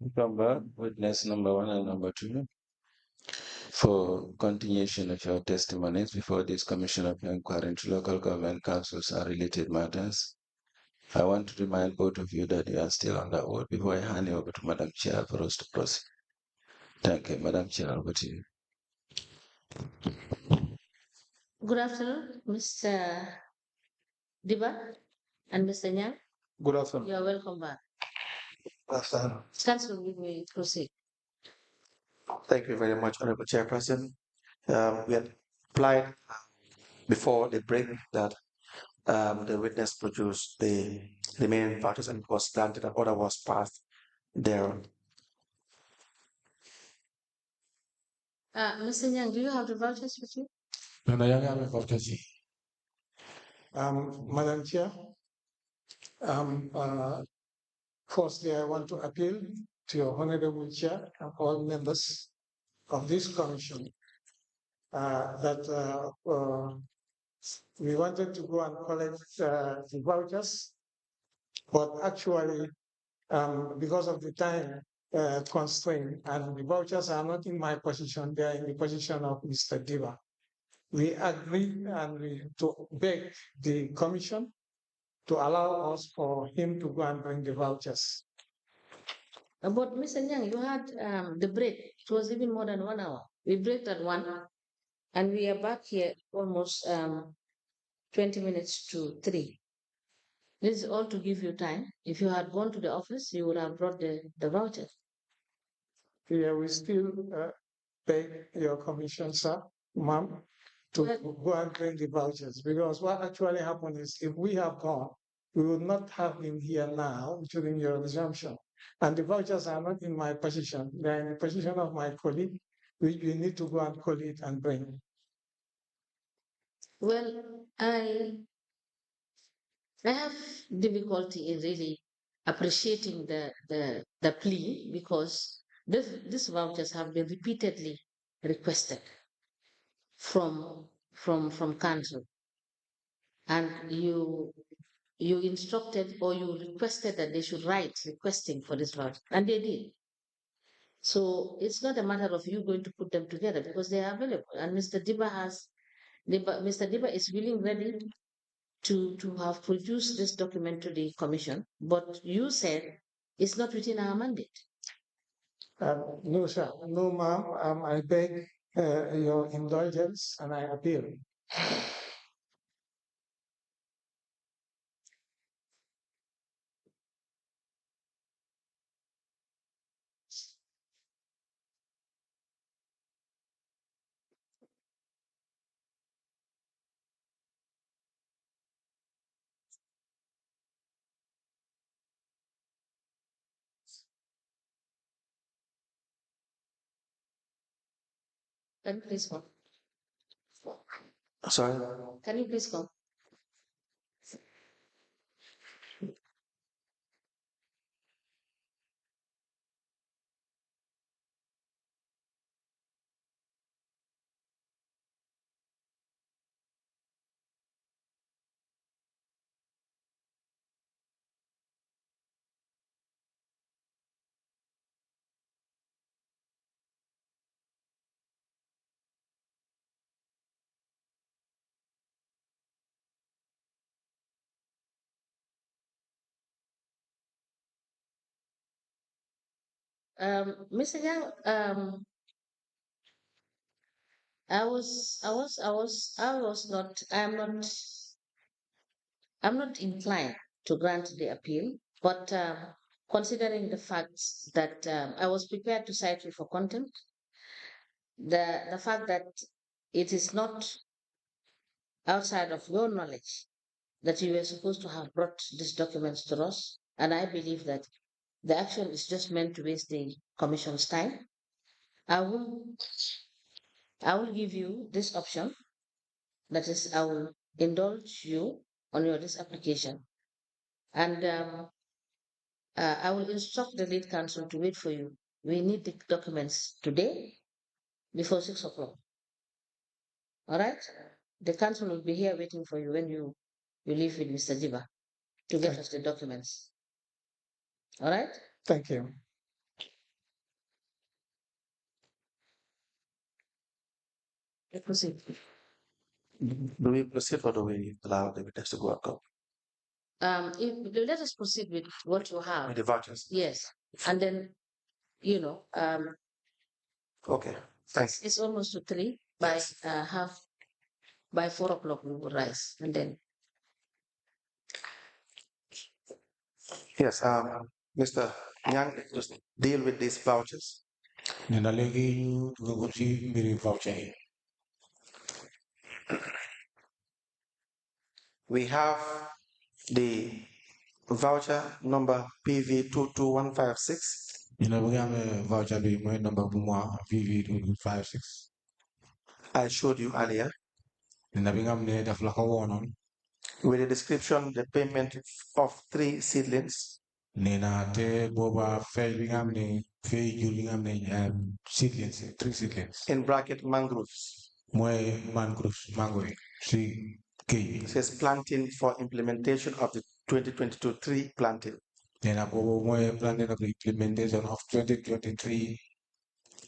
Number, witness number one and number two, for continuation of your testimonies before this Commission of Inquiry into Local Government Councils and related matters. I want to remind both of you that you are still on the oath before I hand you over to Madam Chair for us to proceed. Thank you, Madam Chair, over to you. Good afternoon, Mr. Dibba and Mr. Nyang. Good afternoon. You are welcome back. Good afternoon. Council, we may proceed. Thank you very much, Honorable Chairperson. We had applied before the break that the witness produced the remaining vouchers and it was granted and order was passed there. Mr. Nyang, do you have the vouchers with you? Madam Chair, firstly, I want to appeal to your Honorable Chair and all members of this commission that we wanted to go and collect the vouchers, but actually, because of the time constraint, and the vouchers are not in my position, they are in the position of Mr. Dibba. We agreed to beg the commission to allow us for him to go and bring the vouchers. But Mr. Nyang, you had the break. It was even more than 1 hour. We break at 1, and we are back here almost 20 minutes to 3. This is all to give you time. If you had gone to the office, you would have brought the vouchers. Yeah, we still beg your commission, sir, ma'am, to go and bring the vouchers, because what actually happened is if we have gone, we would not have been here now during your resumption. And the vouchers are not in my position. They're in the position of my colleague, which we need to go and call it and bring. Well, I have difficulty in really appreciating the plea because these vouchers have been repeatedly requested from council, and you instructed or you requested that they should write requesting for this voucher, and they did. So it's not a matter of you going to put them together because they are available, and Mr. Dibba is willing, ready to have produced this document to the commission, but you said it's not within our mandate. No, sir. No, ma'am. I beg your indulgence and I appeal. Can you please come? Sorry. Can you please come? Mr. Yang, I'm not inclined to grant the appeal, but considering the facts that I was prepared to cite you for contempt, the fact that it is not outside of your knowledge that you were supposed to have brought these documents to us, and I believe that the action is just meant to waste the commission's time. I will give you this option. That is, I will indulge you on your this application, and I will instruct the lead counsel to wait for you. We need the documents today before 6 o'clock. All right? The counsel will be here waiting for you when you leave with Mr. Jiba to get us the documents. All right? Thank you. Proceed. Do we proceed or do we allow the witness to go out? Let us proceed with what you have. With the vouchers? Yes. And then, Okay, thanks. it's almost to 3. By 4 o'clock we will rise. And then. Yes, Mr. Nyang, just deal with these vouchers. We have the voucher number PV22156. Voucher number VV256. I showed you earlier. With the description, the payment of 3 seedlings. Seedlings, 3 seedlings. In bracket, mangroves. Mangroves, mango. It says planting for implementation of the 2022 tree planting. Planning of the implementation of 2023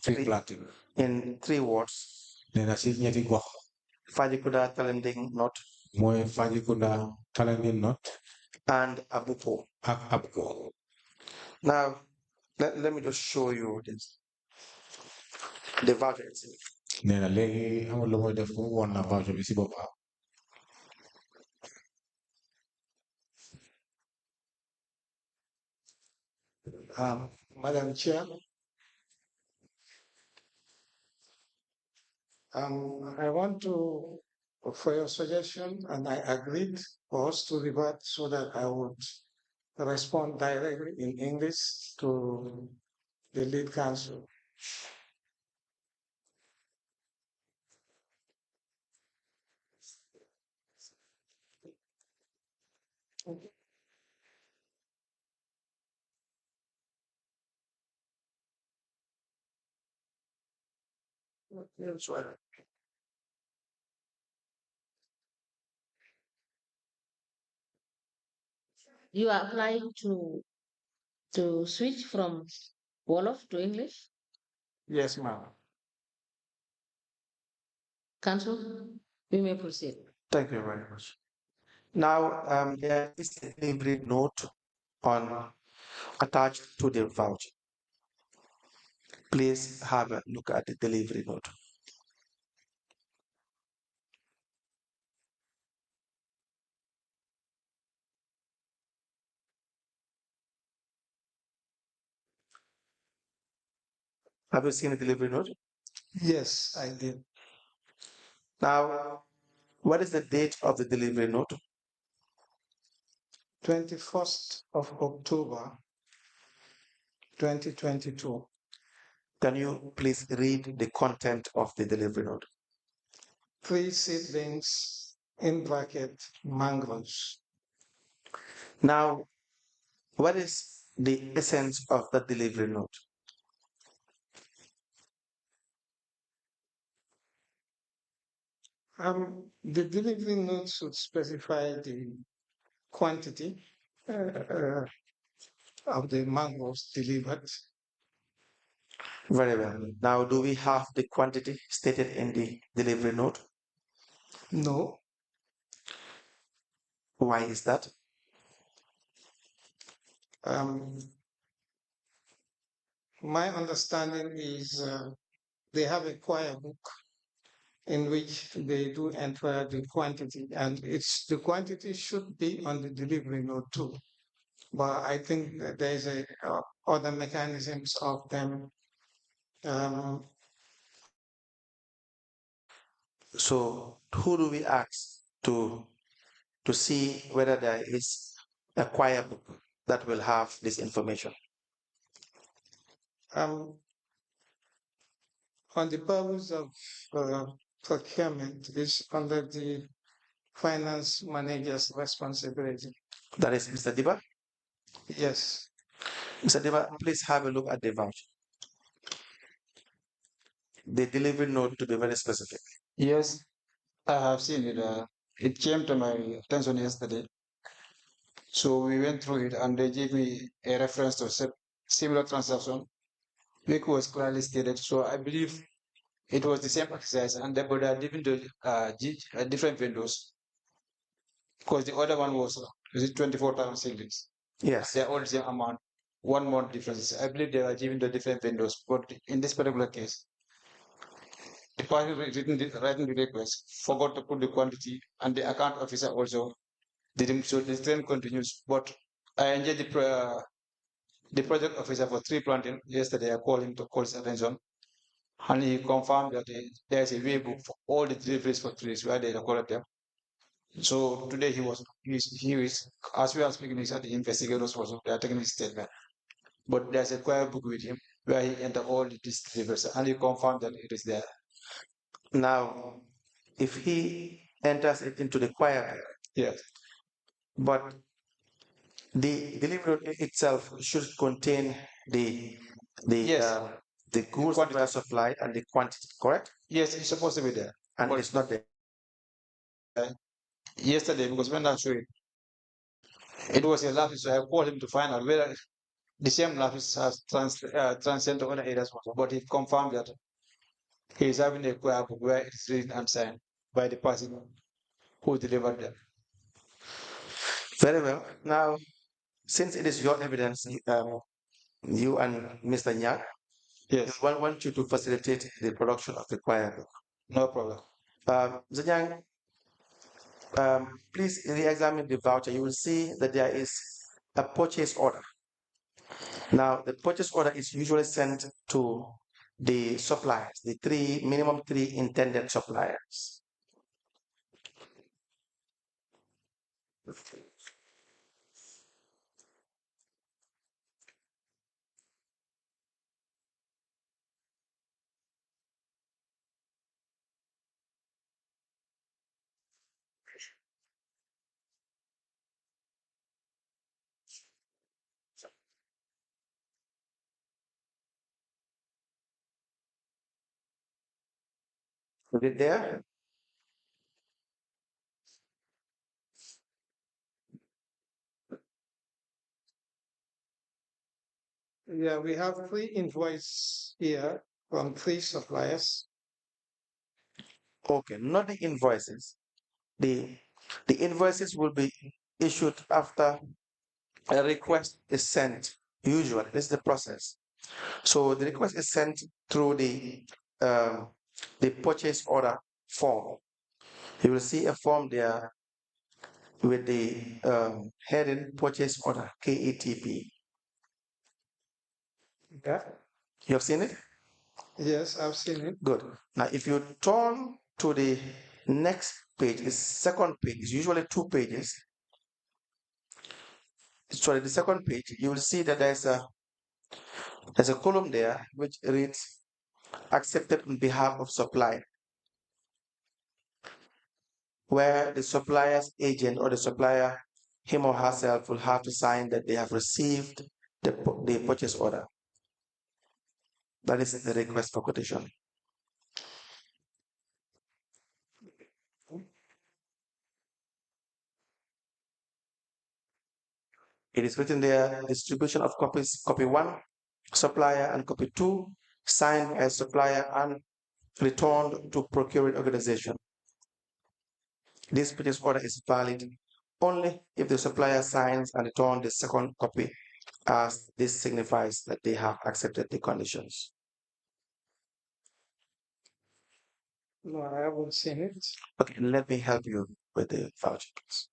tree planting. In 3 words. Fajikuda Talending Not. Fajikuda Talending Not. And Abuko. Abuko. Now, let me just show you this. The voucher itself. Madam Chair, I want to, for your suggestion, and I agreed for us to revert so that I would respond directly in English to the lead counsel. You are applying to switch from Wolof to English? Yes, ma'am. Counsel, we may proceed. Thank you very much. Now, there is a delivery note attached to the voucher. Please have a look at the delivery note. Have you seen the delivery note? Yes, I did. Now, what is the date of the delivery note? 21st of October, 2022. Can you please read the content of the delivery note? 3 seedlings in bracket mangroves. Now, what is the essence of the delivery note? The delivery note should specify the quantity of the mangoes delivered. Very well. Now, do we have the quantity stated in the delivery note? No. Why is that? My understanding is they have a choir book in which they do enter the quantity, and the quantity should be on the delivery note too. But I think that there is other mechanisms of them. So, who do we ask to see whether there is a choir book that will have this information? On the purpose of procurement is under the finance manager's responsibility. That is Mr. Dibba? Yes. Mr. Dibba, please have a look at the voucher. The delivery note, to be very specific. Yes, I have seen it. It came to my attention yesterday. So we went through it and they gave me a reference to similar transaction, which was clearly stated. So I believe it was the same exercise, and they were given to different vendors because the other one was 24,000 shillings. Yes. They're all the same amount, 1 month difference. I believe they were given to different vendors, but in this particular case, the party writing the request forgot to put the quantity, and the account officer also didn't. So the trend continues. But I engaged the project officer for tree planting yesterday. I called him to call his attention, and he confirmed that there's a way book for all the deliveries for trees where they recorded them. So today he was as we are speaking, he's at the investigators also. They are taking his statement. But there's a quiet book with him where he entered all these deliveries, and he confirmed that it is there. Now, if he enters it into the choir, Yes. but the delivery itself should contain the Yes. the goods that were supplied and the quantity, correct? Yes, it's supposed to be there. And But it's not there. yesterday, because when I saw it, it was a lapse, so I called him to find out whether the same lapse has transcended to other areas also. But he confirmed that he is having a choir book where it is written and signed by the person who delivered them. Very well. Now, since it is your evidence, you and Mr. Nyang, Yes, I want you to facilitate the production of the choir book. no problem. Mr. Nyang, please re-examine the voucher. You will see that there is a purchase order. Now, the purchase order is usually sent to the suppliers, the minimum three intended suppliers. Is it there? Yeah, we have 3 invoices here from 3 suppliers. Okay, not the invoices. The invoices will be issued after a request is sent. Usually, this is the process. So the request is sent through the purchase order form. You will see a form there with the heading purchase order KETP. Yeah. You have seen it? Yes, I've seen it. Good. Now, if you turn to the next page, the second page, it's usually 2 pages. Sorry, the second page, you will see that there's a column there which reads accepted on behalf of supplier, where the supplier's agent or the supplier, him or herself, will have to sign that they have received the purchase order. That is the request for quotation. It is written there, distribution of copies, copy 1, supplier, and copy 2, signed by supplier and returned to procuring organization. This purchase order is valid only if the supplier signs and returns the second copy, as this signifies that they have accepted the conditions. No, I haven't seen it. Okay, let me help you with the voucher, please.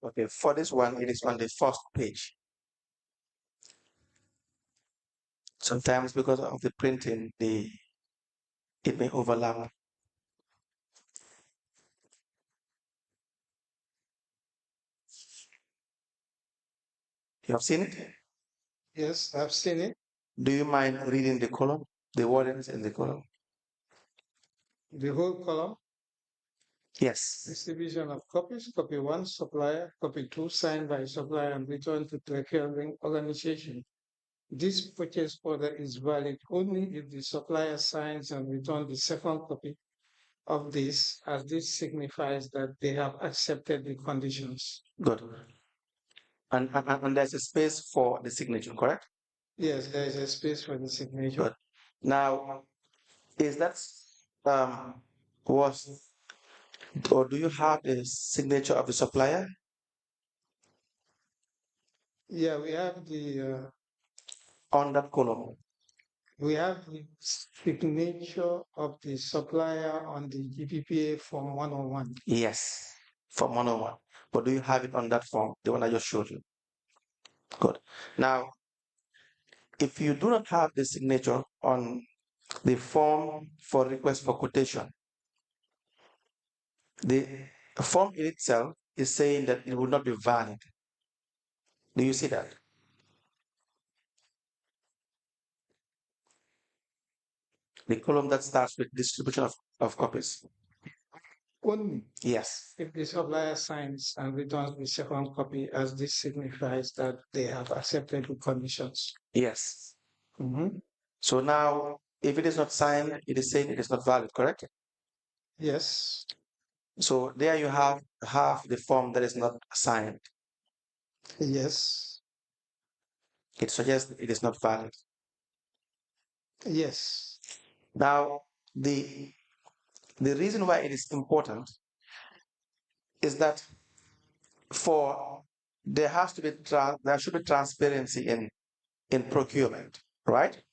Okay, for this one, it is on the first page. Sometimes because of the printing, it may overlap. You have seen it? Yes, I've seen it. Do you mind reading the column, the wordings in the column? The whole column. Yes. Distribution of copies, copy 1, supplier, copy 2, signed by supplier and returned to procuring organization. This purchase order is valid only if the supplier signs and returns the second copy of this, as this signifies that they have accepted the conditions. Good. And there's a space for the signature, correct? Yes, there is a space for the signature. Good. Now, is that was or do you have the signature of the supplier? Yeah, we have the On that column? signature of the supplier on the GPPA form 101. Yes, form 101. But do you have it on that form, the one I just showed you? Good. Now, if you do not have the signature on the form for request for quotation, the form in itself is saying that it will not be valid. Do you see that? The column that starts with distribution of copies. Only Yes. if the supplier signs and returns the second copy, as this signifies that they have accepted the conditions. Yes. Mhm. So now, if it is not signed, it is saying it is not valid, correct? Yes. So there you have half the form that is not signed. Yes. It suggests it is not valid. Yes. Now, the reason why it is important is that there should be transparency in procurement, right?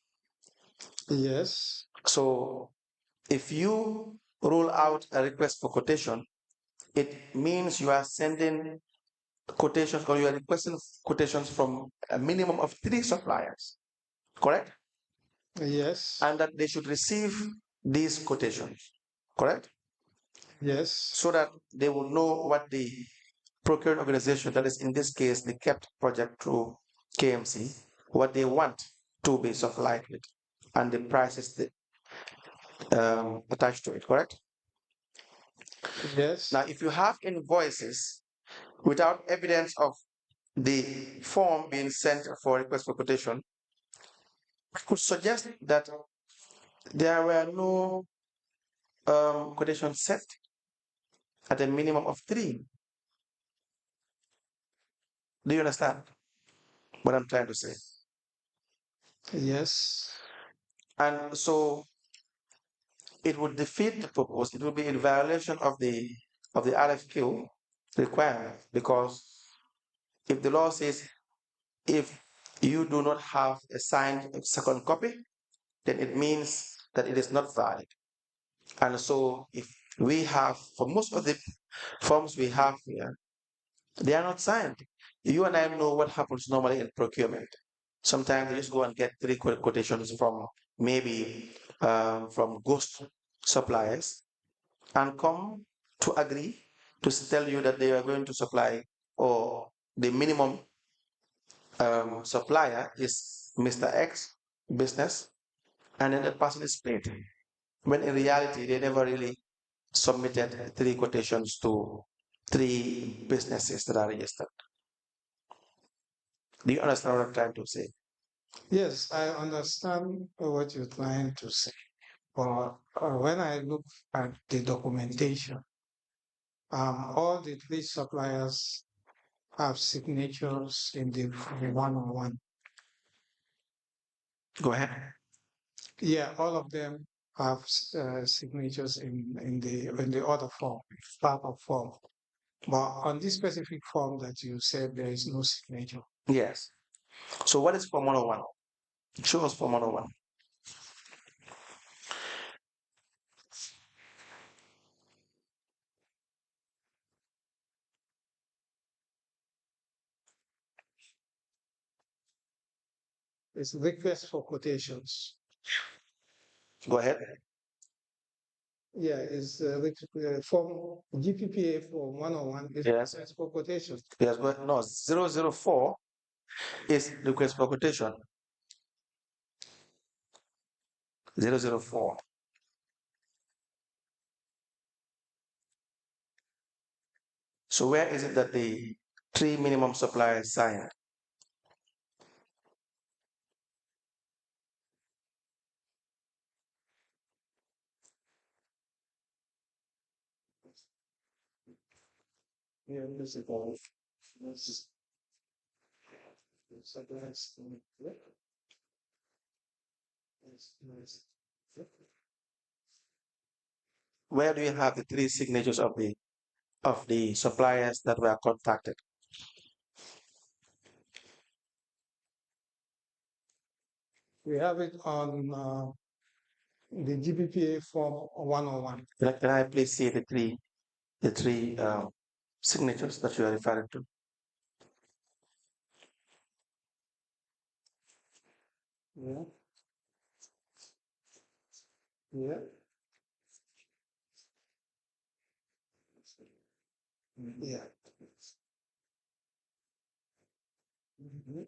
Yes. So if you roll out a request for quotation, it means you are sending quotations or you are requesting quotations from a minimum of 3 suppliers, correct? Yes. And that they should receive these quotations, correct? Yes. So that they will know what the procuring organization, that is in this case the kept project through KMC, what they want to be supplied with and the prices attached to it, correct? Yes. Now, if you have invoices without evidence of the form being sent for request for quotation, it could suggest that there were no quotations set at a minimum of 3. Do you understand what I'm trying to say? Yes. And so it would defeat the purpose. It would be in violation of the RFQ requirement, because if the law says if you do not have a signed second copy, then it means that it is not valid. And so if we have, for most of the forms we have here, they are not signed. You and I know what happens normally in procurement. Sometimes you just go and get 3 quotations from maybe from ghost suppliers and come to agree to tell you that they are going to supply, or the minimum supplier is Mr. X business, and then that person is paid. When in reality, they never really submitted 3 quotations to 3 businesses that are registered. Do you understand what I'm trying to say? Yes, I understand what you're trying to say. But when I look at the documentation, all the 3 suppliers have signatures in the 101. Go ahead. Yeah, all of them have signatures in the other form, part of form. But on this specific form that you said, there is no signature. Yes. So what is Form 101? Show us Form 101. It's request for quotations. Go ahead. Yeah, it's form GPPA form 101 is Yes. request for quotations. Yes, but no, 004 is request for quotation. 004. So where is it that the 3 minimum suppliers signed? Yeah, this is all. This is suppliers. Where do you have the 3 signatures of the suppliers that were contacted? We have it on the GBPA form 101. Can I please see the three signatures that you are referring to? Yeah. Yeah. Yeah. Mhm.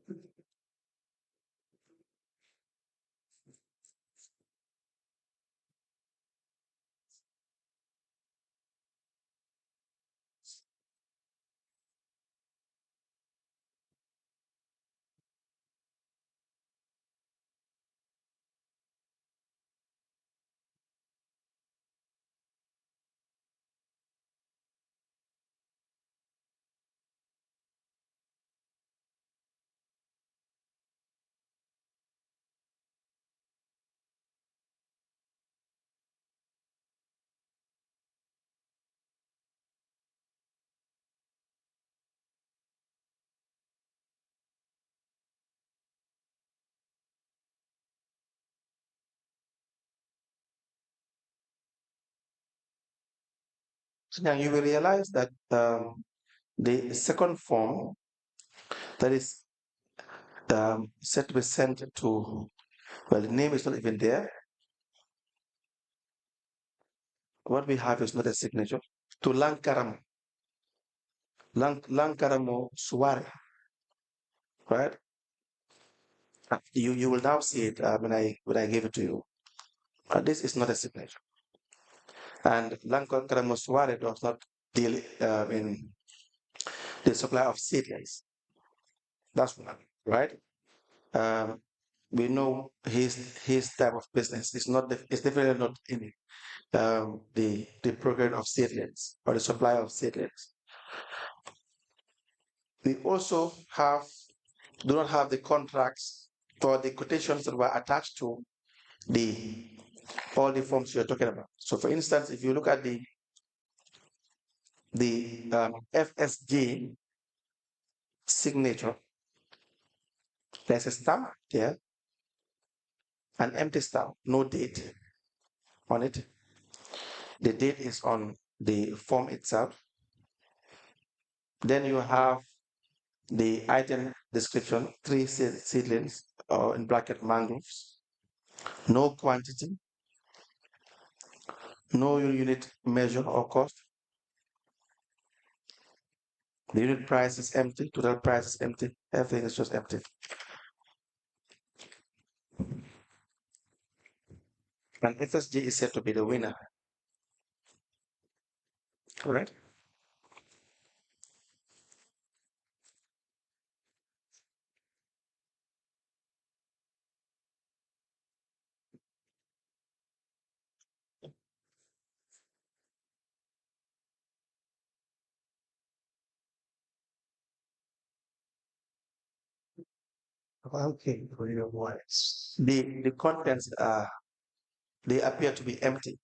Now you will realize that the second form that is set to be sent to, well, the name is not even there. What we have is not a signature. To Lankaramo Suware, right? You will now see it when I give it to you. This is not a signature. And Lankaramo Suware does not deal in the supply of seedlings. That's one, right? Um, we know his type of business is not it's definitely not in the program of seedlings or the supply of seedlings. We also do not have the contracts or the quotations that were attached to the all the forms you're talking about. So for instance, if you look at the FSG signature, there's a stamp there, an empty stamp, no date on it. The date is on the form itself. Then you have the item description, 3 seedlings, or in bracket mangroves, no quantity, no unit measure or cost. The unit price is empty, total price is empty, everything is just empty. And FSG is said to be the winner. Correct? Okay, for your words. The contents they appear to be empty.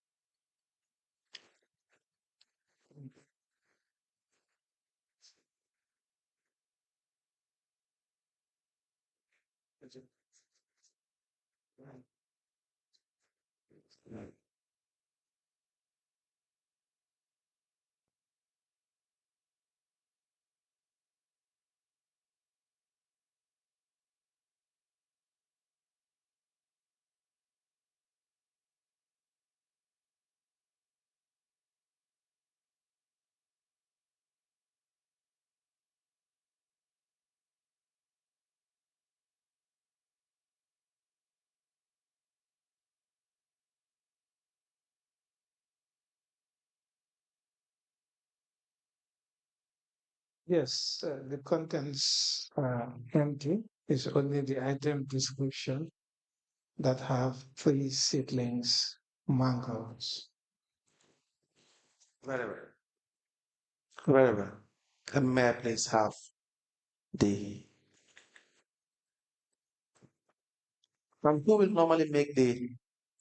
Yes, the contents are empty. It's only the item description that have 3 seedlings mangoes. Very well. Very well. And may I please have the who will normally make the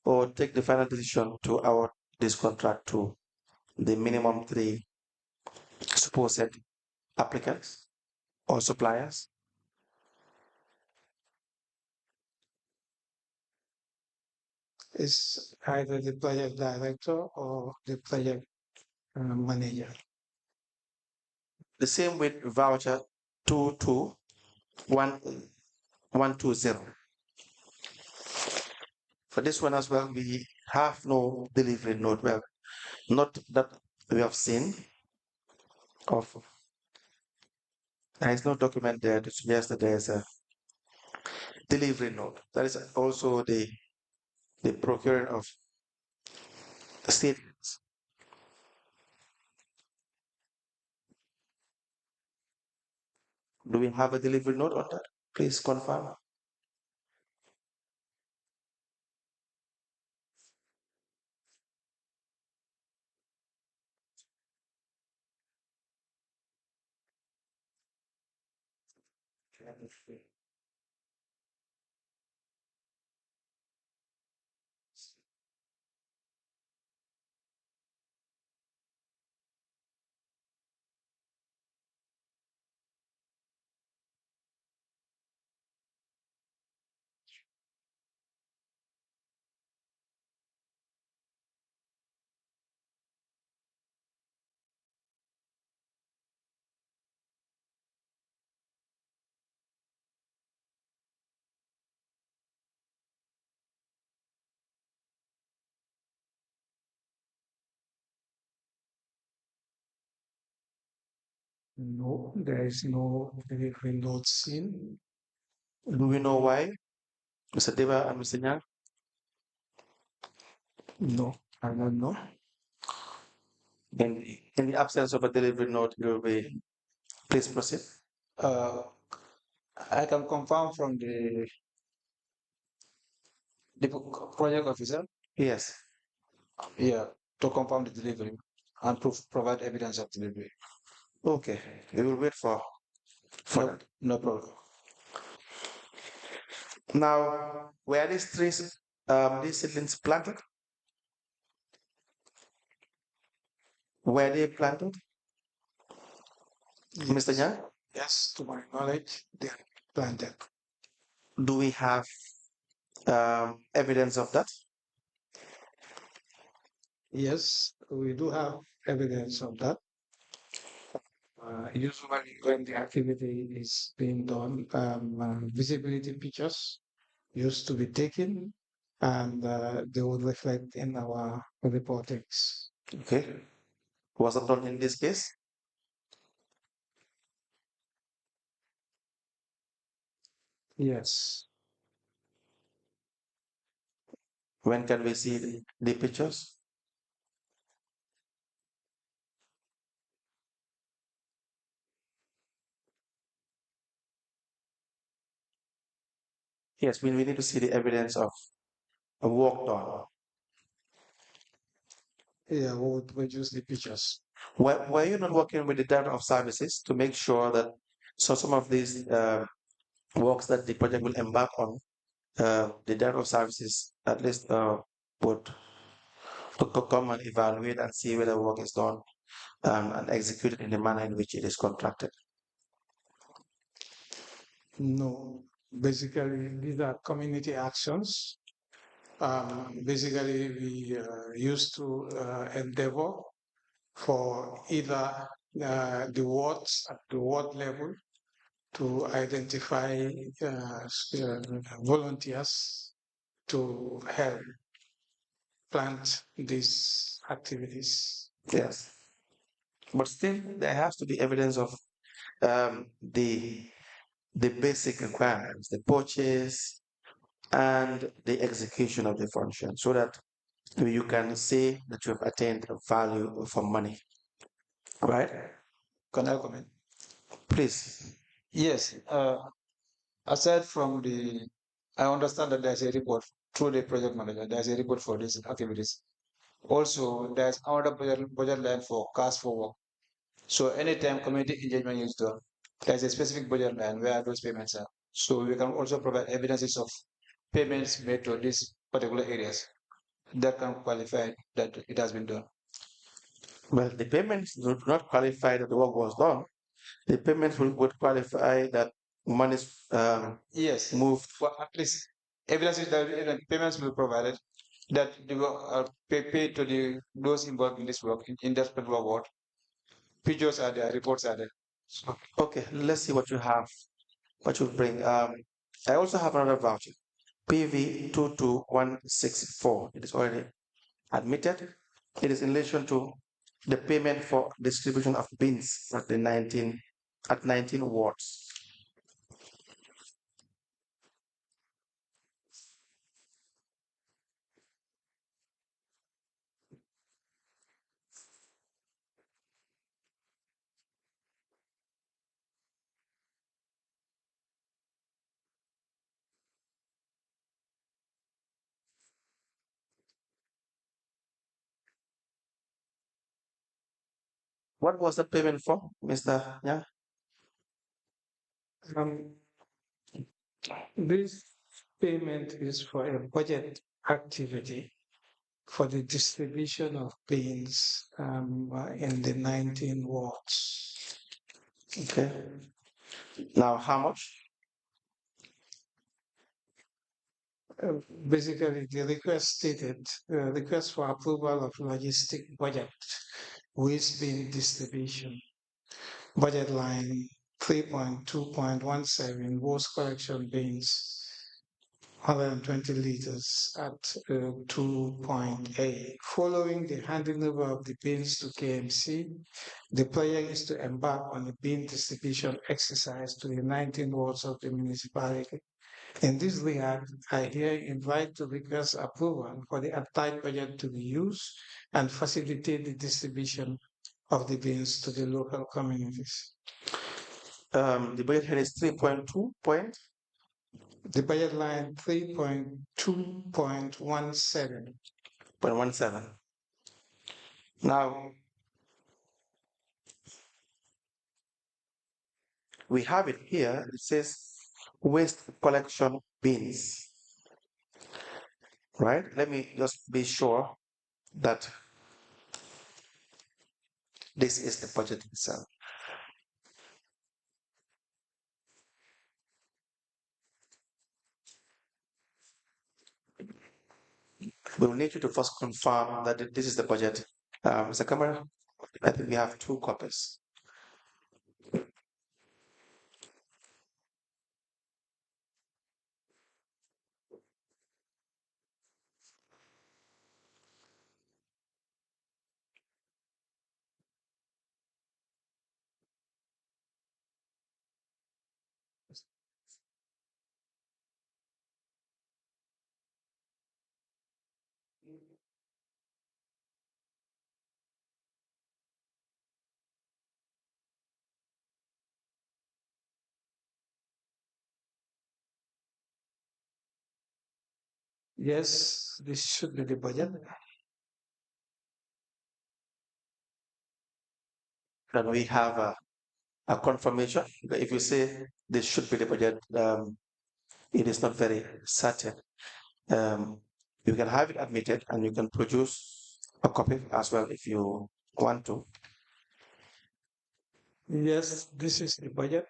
or take the final decision to award this contract to the minimum 3 supposed applicants or suppliers? It's either the project director or the project manager. The same with voucher 221120. For this one as well, we have no delivery note. Well, not that we have seen of. There is no document there to suggest that there is a delivery note. That is also the procuring of statements. Do we have a delivery note on that? Please confirm. No, there is no delivery note seen. Do we know why, Mr. Deva and Mr. Nyang? No, I don't know. In the absence of a delivery note, you will be, please proceed. Uh, I can confirm from the project officer, Yes. yeah, to confirm the delivery and provide evidence of delivery. Okay. We will wait for No, that. no problem. Now, were these trees, these seedlings planted? Were they planted, Mr. Yes, Nyang? yes, to my knowledge, they are planted. Do we have evidence of that? Yes, we do have evidence of that. Usually, when the activity is being done, visibility pictures used to be taken and they would reflect in our reportings. Okay. Was that done in this case? Yes. When can we see the pictures? Yes, we need to see the evidence of a work done. Yeah, we would produce the pictures. Were you not working with the Director of Services to make sure that some of these works that the project will embark on, the Director of Services at least would come and evaluate and see whether work is done and executed in the manner in which it is contracted? No, basically, these are community actions. Basically, we used to endeavor for either the wards at the ward level to identify volunteers to help plant these activities. Yes. But still, there has to be evidence of the basic requirements, the purchase and the execution of the function, so that you can say that you have attained value for money, right? Can I comment? Please. Yes. Aside from I understand that there's a report through the project manager. There's a report for these activities. Also, there's another budget line for cost for work. So anytime community engagement is done, there's a specific budget line where those payments are. So we can also provide evidences of payments made to these particular areas that can qualify that it has been done. Well, the payments do not qualify that the work was done. The payments would qualify that money is Yes, moved. but at least evidences that payments will be provided that they were paid to those involved in this work in that particular work. Pictures are there, reports are there. Okay, let's see what you have, what you bring. I also have another voucher, PV 22164. It is already admitted. It is in relation to the payment for distribution of bins at the 19 wards. What was the payment for, Mr. Yeah? Um, this payment is for a budget activity for the distribution of beans in the 19 wards. Okay. Now, how much? Basically, the request stated request for approval of logistic budget, waste bin distribution, budget line 3.2.17, waste collection bins, 120 liters at 2.8. Following the handing over of the bins to KMC, the player is to embark on a bin distribution exercise to the 19 wards of the municipality. In this regard, I here invite to request approval for the tight budget to be used and facilitate the distribution of the bins to the local communities. The budget head is 3.2 point. The budget line 3.2.17. 0.17. Now, we have it here. It says waste collection bins. Right? Let me just be sure that this is the budget itself. We will need you to first confirm that this is the budget. Mr. Camera, I think we have 2 copies. Yes, this should be the budget. And we have a confirmation. If you say this should be the budget, it is not very certain. You can have it admitted and you can produce a copy as well if you want to. Yes, this is the budget.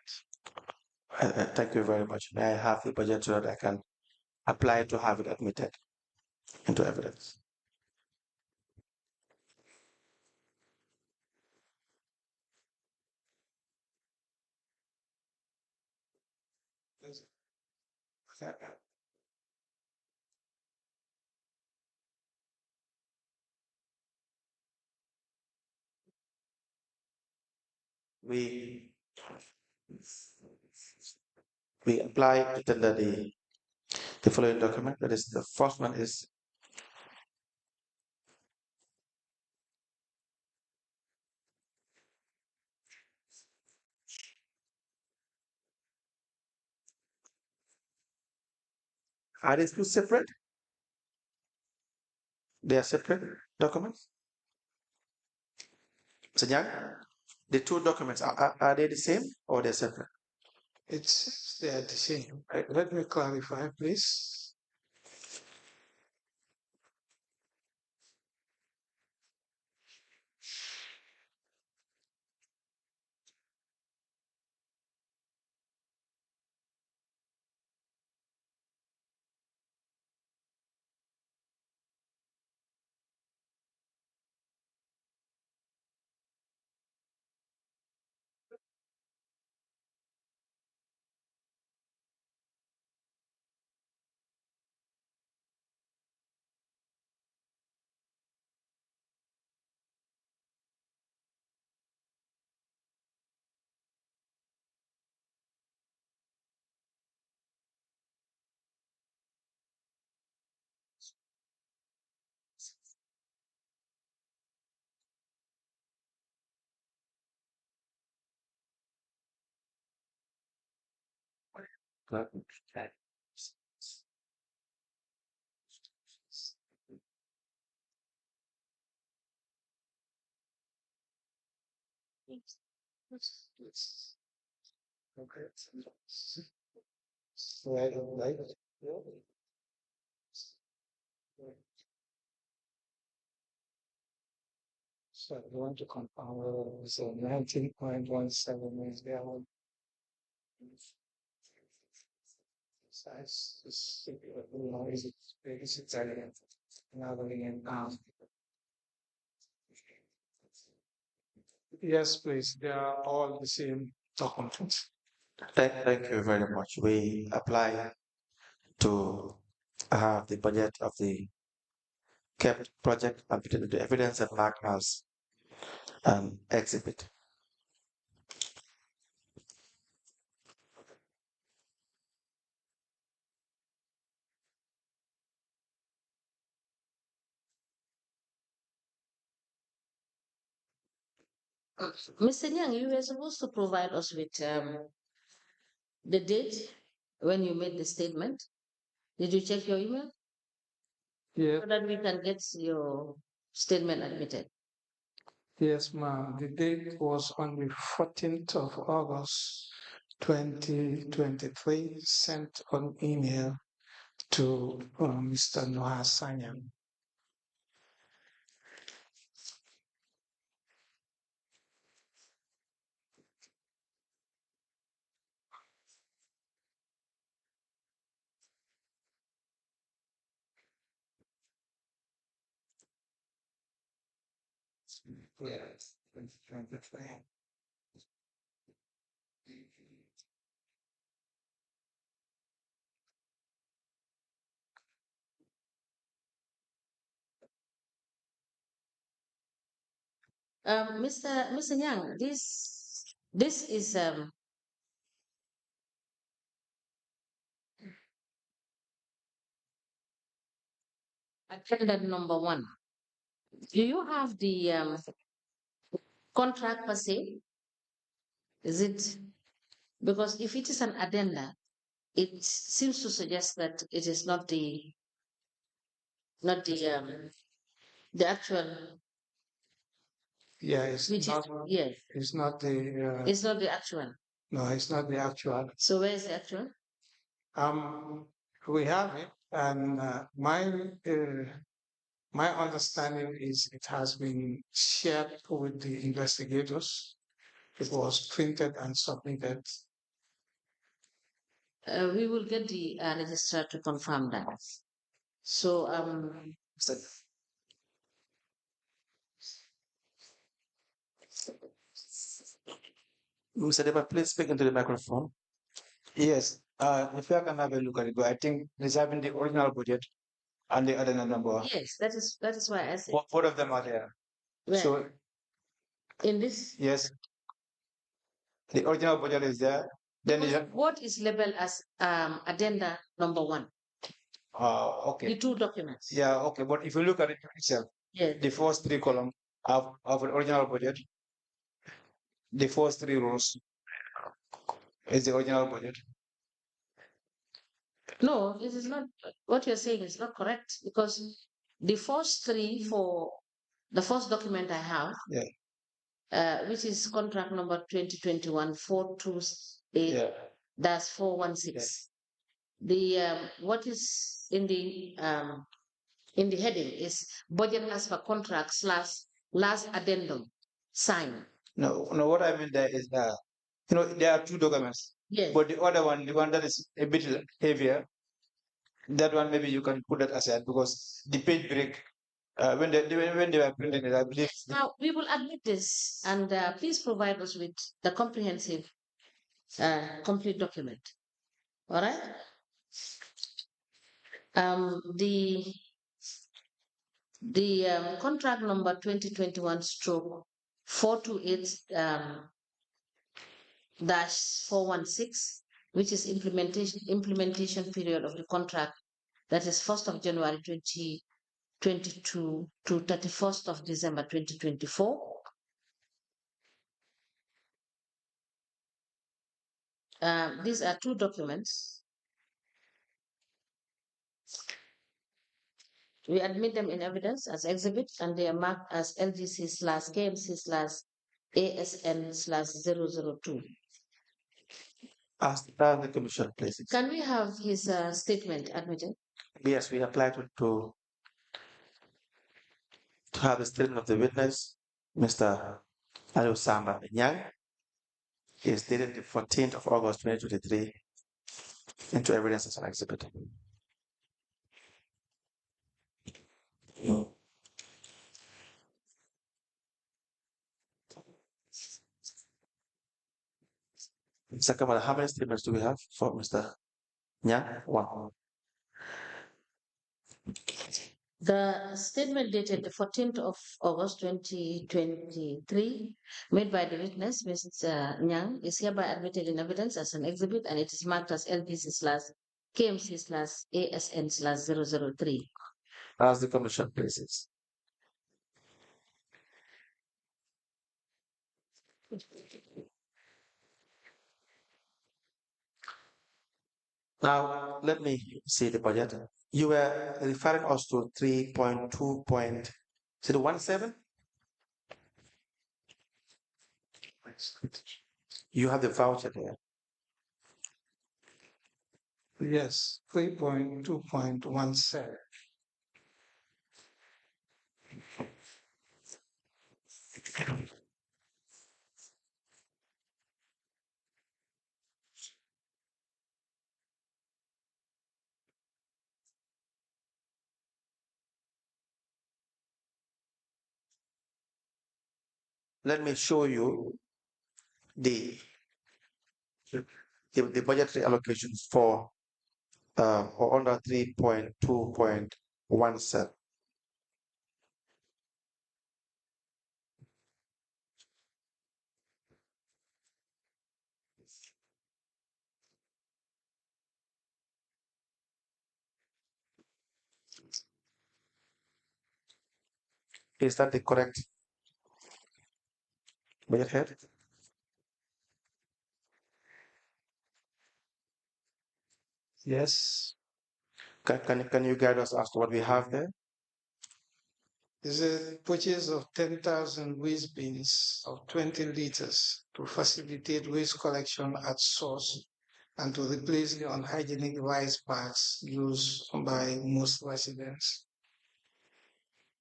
Thank you very much. May I have the budget so that I can apply to have it admitted into evidence? We apply to tender the following document. That is, the first one is Are these two separate? They are separate documents? Mr. Yang, the two documents, are they the same or they're separate? It's they are the same. Let me clarify, please. Okay. So I don't like it. So I want to confirm whether it's a 19.17 is there. Size is, is it big? Is it Italian? Another in Yes, please. They are all the same documents. Thank you very much. We apply to have the budget of the kept project and put it into evidence and marked as an exhibit. Mr. Yang, you were supposed to provide us with the date when you made the statement. Did you check your email? Yeah. So that we can get your statement admitted. Yes, ma'am. The date was on the 14th of August, 2023, sent on email to Mr. Noah Sanyang. Yes, 2023. Mr. Yang, this is agenda number 1. Do you have the contract per se? Is it because if it is an addenda, it seems to suggest that it is not the actual. Yeah, it's Which not, yes, it's not the, it's not the actual. no, it's not the actual. So where is the actual? We have it, and my understanding is it has been shared with the investigators. It was printed and submitted. We will get the registrar to confirm that. So Mr. Deba, please speak into the microphone. Yes, if you can have a look at it, but I think this having the original budget and the other number. yes, that is why I said Both of them are there. where? So In this. yes, the original budget is there. Then you What is labeled as addenda number 1? okay. The 2 documents. Yeah, okay. But if you look at it itself, Yes. the first 3 columns of the original budget, the first 3 rows is the original budget. No, it is not. What you're saying is not correct because the first three for the first document I have, which is contract number 2021-428, that's 416. The what is in the heading is budget as per contract slash last addendum sign. No, no. What I mean there is that there are two documents. Yes. But the other one, the one that is a bit heavier, that one maybe you can put that aside because the page break. When they were printing it, I believe. Now we will admit this, and please provide us with the comprehensive, complete document. All right. The contract number 2021 stroke 428 dash 416, which is implementation period of the contract, that is 1st of January 2022 to 31st of December 2024. These are two documents. We admit them in evidence as exhibits, and they are marked as LGC/KMC/ASN/002. Ask the commission, please. Can we have his statement admitted? Yes, we applied to have the statement of the witness, Mr. ALIEU SAMBA NYANG. Is dated the 14th of August 2023 into evidence as an exhibit. Mr. Kamala, how many statements do we have for Mr. Nyang? One. The statement dated the 14th of August 2023, made by the witness, Mr. Nyang, is hereby admitted in evidence as an exhibit, and it is marked as LBC/KMC/ASN/003. Ask the commission, please. Now, let me see the budget. You were referring us to 3.2.17? You have the voucher there. Yes, 3.2.17. Let me show you the budgetary allocations for or under 3.2.17. Is that the correct budget head? Yes. Can you guide us as to what we have there? Is a purchase of 10,000 waste bins of 20 liters to facilitate waste collection at source and to replace the unhygienic rice bags used by most residents.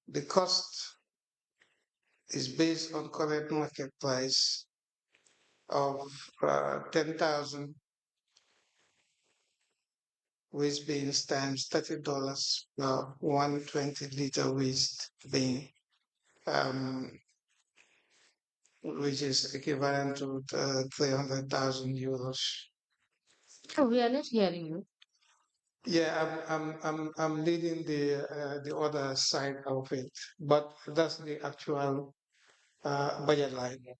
The cost is based on current market price of 10,000 waste bins times $30 per 120-liter waste bin, which is equivalent to 300,000 euros. Oh, we are not hearing you. Yeah, I'm leading the other side of it, but that's the actual budget line.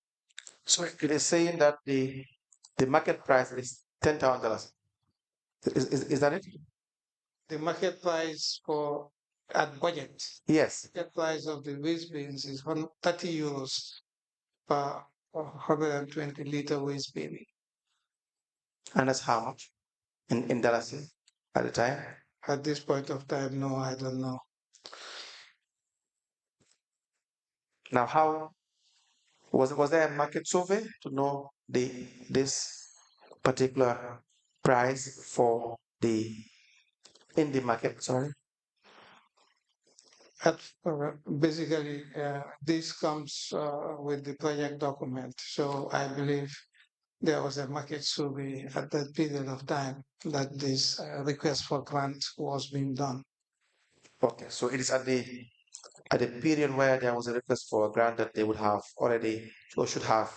So it is saying that the market price is $10,000. Is that it? The market price for at budget. Yes. The price of the waste bins is 30 euros per 120-liter waste bin. And that's how much in dollars? at the time? At this point of time, no, I don't know. Now, how was there a market survey to know this particular price for the in the market? Sorry. Basically, this comes with the project document. So I believe there was a market survey at that period of time that this request for grant was being done. Okay, so it is at the period where there was a request for a grant that they would have already or should have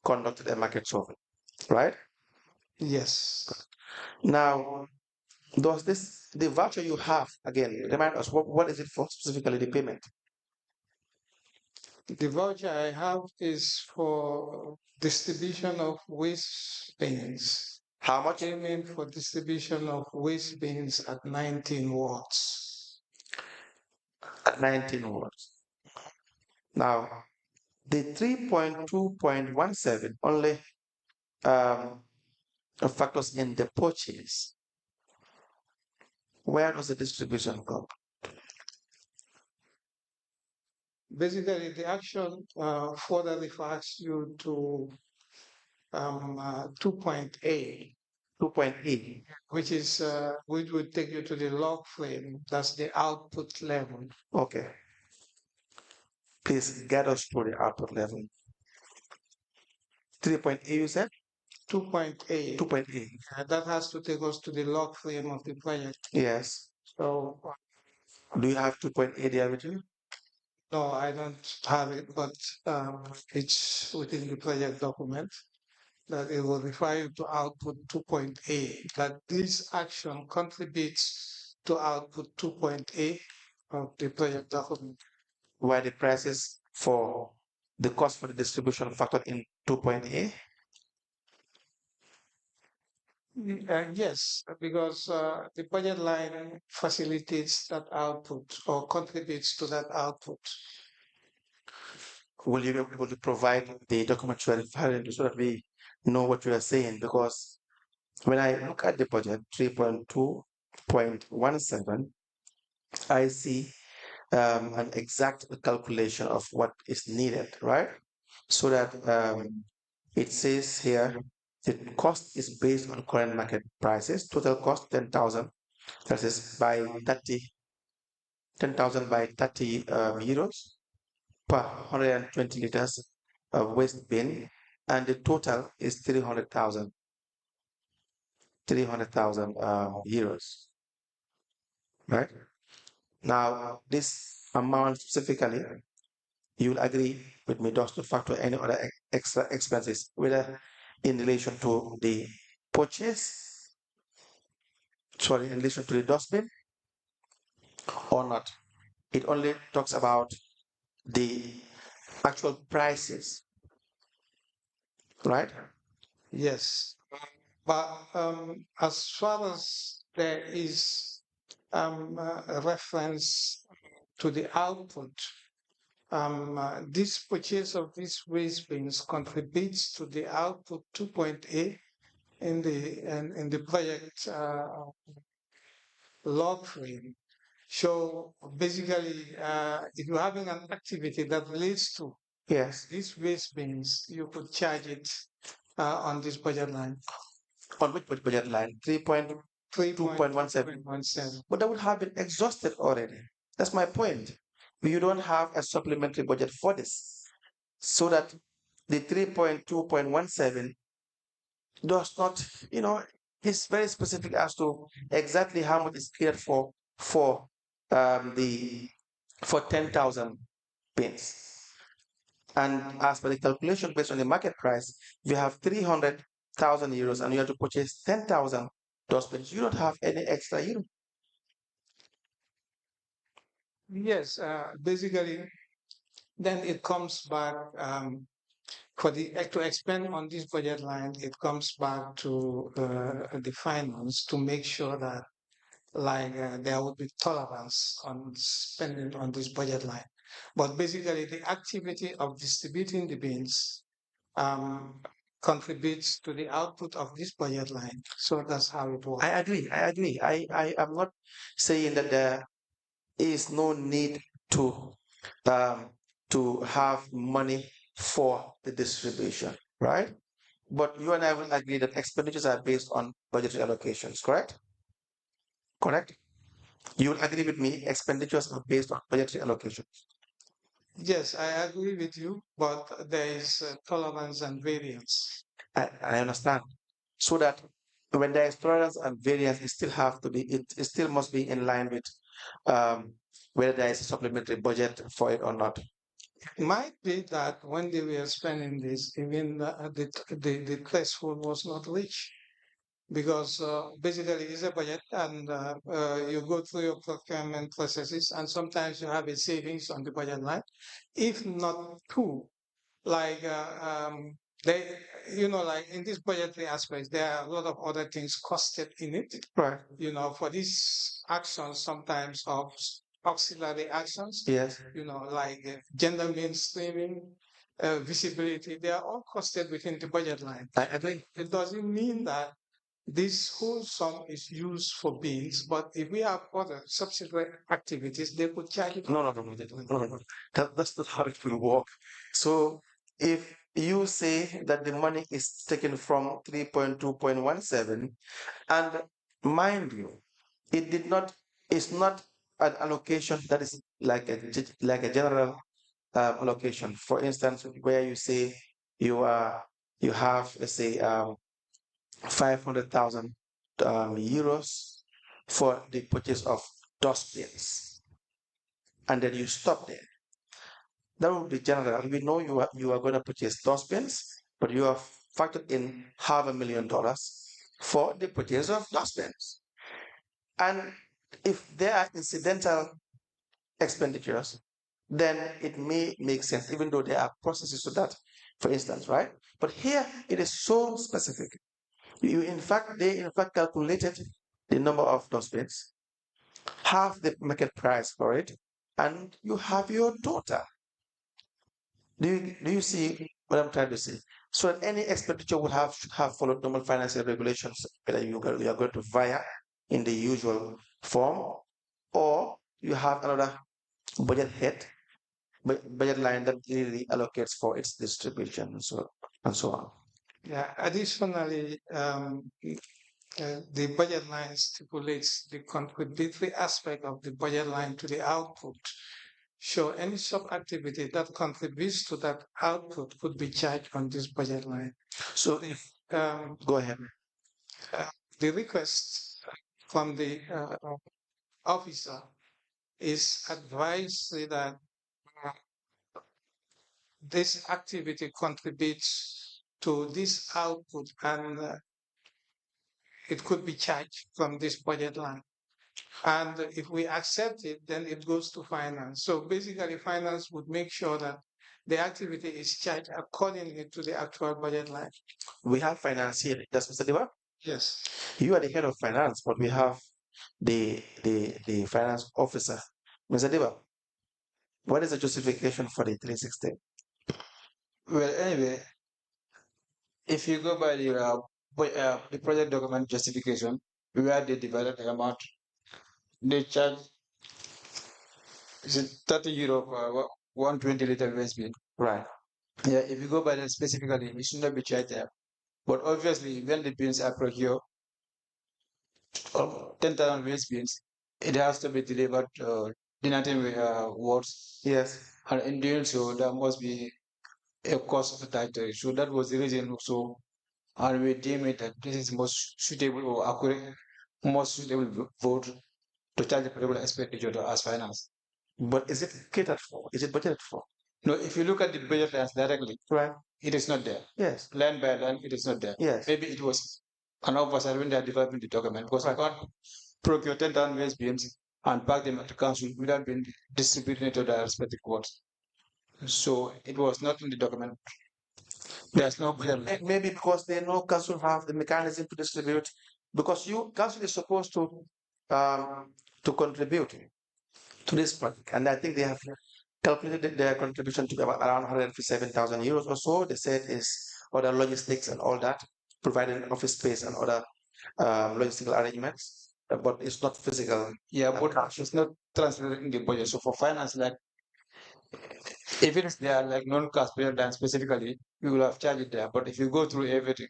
conducted a market survey, right? Yes. Now, does the voucher you have again remind us what is it for specifically the payment? The voucher I have is for distribution of waste bins. How much? Payment for distribution of waste bins at 19 wards. At 19 wards. Now, the 3.2.17 only factors in the purchase. Where does the distribution come? Basically, the action further refers you to 2.8, 2.8. which would take you to the log frame. That's the output level. Okay. Please get us to the output level. 3.8, you said? 2.8. 2.8. That has to take us to the log frame of the project. Yes. So, do you have 2.8 there with you? No, I don't have it, but it's within the project document that it will require you to output 2.8, that this action contributes to output 2.8 of the project document. Where the prices for the cost for the distribution factored in 2.8? Yes, because the budget line facilitates that output or contributes to that output. Will you be able to provide the document verifying so that we know what you are saying? Because when I look at the budget 3.2.17, I see an exact calculation of what is needed, right? So that it says here the cost is based on current market prices. Total cost 10,000. That is by 10,000 by 30 euros per 120 liters of waste bin, and the total is 300,000 euros, right? Now, this amount specifically, you will agree with me, does not factor any other extra expenses, whether in relation to the purchase, sorry, in relation to the dustbin or not. It only talks about the actual prices, right? Yes, but as far as there is a reference to the output, this purchase of these waste bins contributes to the output 2.8 in the project log frame. So basically, if you're having an activity that relates to Yes. these waste bins, you could charge it on this budget line. On which budget line? 3.2.17. But that would have been exhausted already. That's my point. You don't have a supplementary budget for this. So that the 3.2.17 does not, it's very specific as to exactly how much is cleared for 10,000 bins. And as per the calculation based on the market price, you have 300,000 euros and you have to purchase 10,000 dustbins. You don't have any extra euro. Yes, basically, then it comes back to expand on this budget line. It comes back to the finance to make sure that there would be tolerance on spending on this budget line. But basically, the activity of distributing the bins contributes to the output of this budget line. So that's how it works. I agree. I am not saying that there is no need um, to have money for the distribution, right? But you and I will agree that expenditures are based on budgetary allocations, correct? Correct? You will agree with me, expenditures are based on budgetary allocations. Yes, I agree with you, but there is tolerance and variance. I understand. So that when there is tolerance and variance, it still have to be, it still must be in line with um, whether there is a supplementary budget for it or not. It might be that when they were spending this, even the threshold was not reached because basically it's a budget and you go through your procurement processes and sometimes you have a savings on the budget line, if not two, like they, like in this budgetary aspects, there are a lot of other things costed in it. Right. For these actions, sometimes of auxiliary actions. Yes. Like gender mainstreaming, visibility, they are all costed within the budget line. I agree. It doesn't mean that this whole sum is used for bills, but if we have other subsidiary activities, they could charge it. No. That's not how it will work. So if you say that the money is taken from 3.2.17, and mind you, it's not an allocation that is like a general allocation. For instance, where you say you have, let's say, 500,000 euros for the purchase of dustbins, and then you stop there. That would be general. We know you are going to purchase dustbins, but you have factored in $500,000 for the purchase of dustbins. And if there are incidental expenditures, then it may make sense, even though there are processes to that, for instance, right? But here it is so specific. They in fact calculated the number of dustbins, have the market price for it, and you have your total. Do you see what I'm trying to say? So any expenditure should have followed normal financial regulations, whether you are going to via in the usual form, or you have another budget head, budget line that really allocates for its distribution and so on. Yeah. Additionally, the budget line stipulates the contributory aspect of the budget line to the output. So any sub-activity that contributes to that output could be charged on this budget line. So if go ahead. The request from the officer is advised that this activity contributes to this output and it could be charged from this budget line. And if we accept it, then it goes to finance. So basically, finance would make sure that the activity is charged accordingly to the actual budget line. We have finance here. That's Mr. Diba? Yes. You are the head of finance, but we have the finance officer. Mr. Diba, what is the justification for the 360? Well, anyway, if you go by the project document justification, where they divided the amount, they charge is it 30 euro for 120-liter waste bin. Right. Yeah, if you go by that specifically, it should not be charged there. But obviously, when the bins are procured, 10,000 waste bins, it has to be delivered to the 19 wards. Yes. And in doing so, there must be a cost attached to it. So that was the reason also, and we deem it that this is most suitable or accurate, most suitable vote to charge the particular expenditure to as finance. But is it catered for? Is it budgeted for? No, if you look at the budget lines directly, right, it is not there. Yes. Line by line, it is not there. Yes. Maybe it was an oversight when they are developing the document because you can't procure 10,000 SBMs and pack them at the council without being distributed to the respective wards. So it was not in the document. There's no budget. Maybe because they know council have the mechanism to distribute, because council is supposed to contribute to this project, and I think they have calculated their contribution to be about around 157,000 euros or so. They said is other logistics and all that, providing office space and other logistical arrangements, but it's not physical. Yeah, but it's not translated in the budget. So for finance, like if it is there, like non-cash budget line specifically, you will have charged it there. But if you go through everything,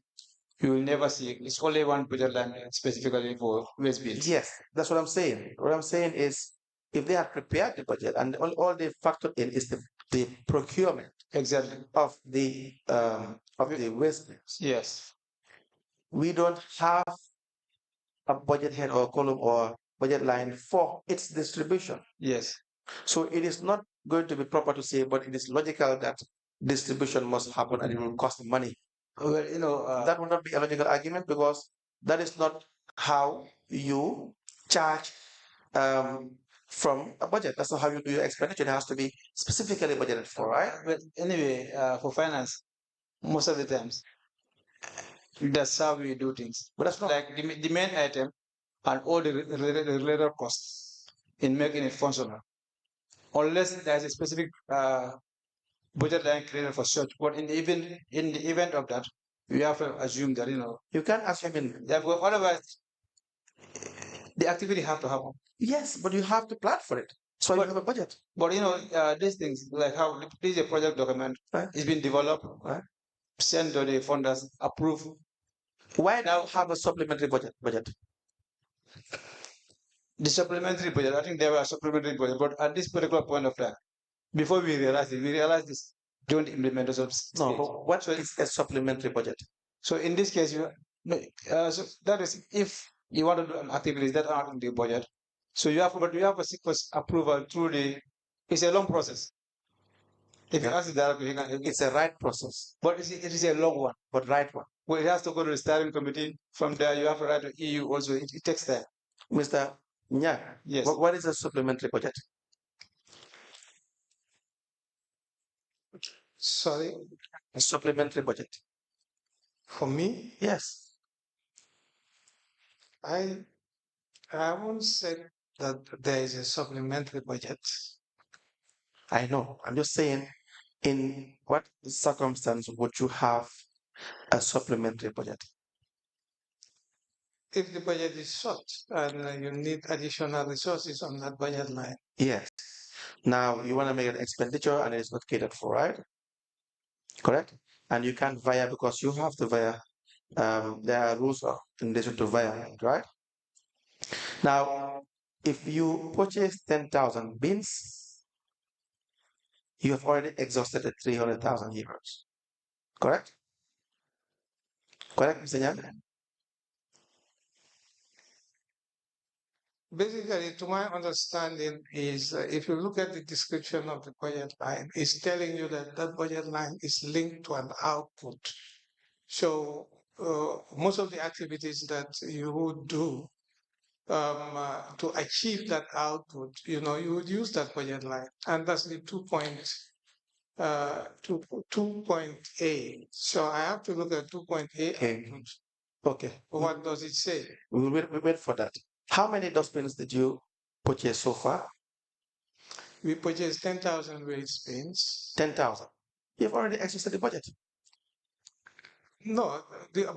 you will never see it. It's only one budget line specifically for waste bills. Yes, that's what I'm saying. What I'm saying is, if they have prepared the budget and all they factored in is the procurement Exactly. of the waste bills. Yes. We don't have a budget head or column or budget line for its distribution. Yes. So it is not going to be proper to say, but it is logical that distribution must happen and it will cost money. Well, you know, that would not be a logical argument because that is not how you charge from a budget. That's not how you do your expenditure. It has to be specifically budgeted for, right? But anyway, for finance, most of the times, that's how we do things. But that's not like the main item and all the related costs in making it functional. Unless there's a specific budget line created for such. But in the event of that, you have to assume that you can't assume in. Therefore, otherwise, the activity have to happen. Yes, but you have to plan for it. So you have a budget. But these things like how this is a project document, right, it's been developed, right, sent to the funders, approve. Why now have a supplementary budget? The supplementary budget, I think there were a supplementary budget, but at this particular point of time, before we realized this during the implementation. No, but what is a supplementary budget? So in this case, so that is if you want to do an activities that are in the budget. So you have a sequence approval through it's a long process. If you ask directly, it's a right process. But it is a long one. But right one. Well, it has to go to the steering committee. From there, you have to write to EU also. It takes time. Mr. Nyang, yes. What is a supplementary budget? Sorry? A supplementary budget. For me? Yes. I won't say that there is a supplementary budget. I know. I'm just saying, in what circumstance would you have a supplementary budget? If the budget is short and you need additional resources on that budget line. Yes. Now, you want to make an expenditure and it's not catered for, right? Correct? And you can't via because you have to via. There are rules in addition to via, right? Now, if you purchase 10,000 bins, you have already exhausted the 300,000 euros. Correct? Correct, Mr. Nyang? Basically, to my understanding is if you look at the description of the budget line, it's telling you that that budget line is linked to an output. So most of the activities that you would do to achieve that output, you would use that budget line. And that's the 2.8. So I have to look at 2.8. Okay. What does it say? We wait for that. How many dustbins did you purchase so far? We purchased 10,000 waste bins. 10,000. You've already exhausted the budget. No, the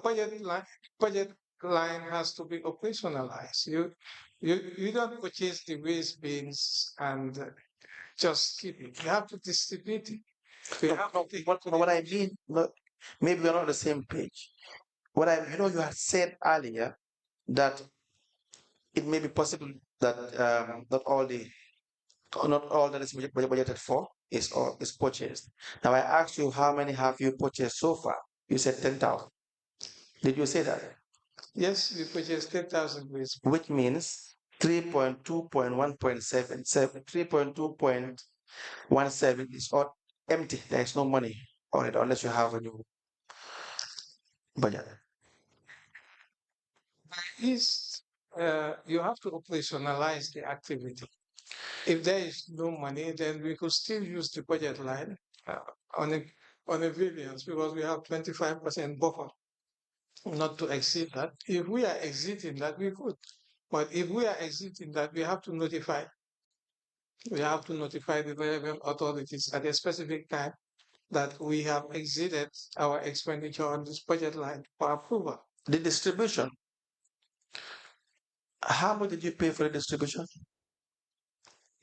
budget line has to be operationalized. You don't purchase the waste bins and just keep it. You have to distribute it. What I mean, maybe we're not on the same page. You had said earlier that it may be possible that not all that is budgeted for is purchased. Now I asked you how many have you purchased so far? You said 10,000. Did you say that? Yes, we purchased 10,000 waste. Which means 3.2.17 is all empty. There is no money on it unless you have a new budget. You have to operationalize the activity. If there is no money, then we could still use the budget line on a variance because we have 25% buffer not to exceed that. If we are exceeding that, we could. But if we are exceeding that, we have to notify. We have to notify the relevant authorities at a specific time that we have exceeded our expenditure on this budget line for approval. The distribution. How much did you pay for the distribution?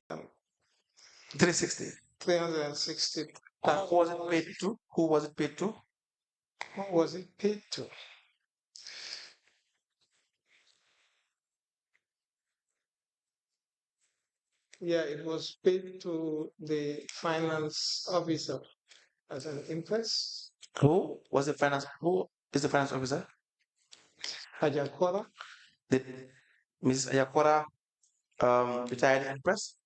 360. 360. Who was it paid to? Who was it paid to? Who was it paid to? Yeah, it was paid to the finance officer as an interest. Who was the finance? Who is the finance officer? Hajakora. Did Mrs. Ayakora retired Empress?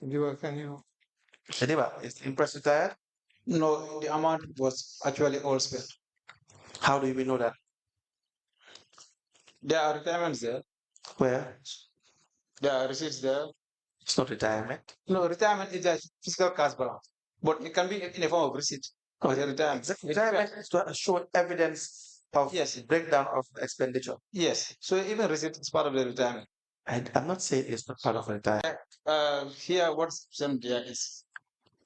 Can you? Diba, is the Empress retired? No, the amount was actually all spent. How do we know that? There are retirements there. Where? There are receipts there. It's not retirement. No, retirement is a fiscal cash balance, but it can be in a form of receipt. Oh, as a retirement. Exactly. Retirement is to show evidence of Yes. breakdown of expenditure. Yes. So even receipt is part of the retirement. I'm not saying it's not part of retirement. Here, what's sent there is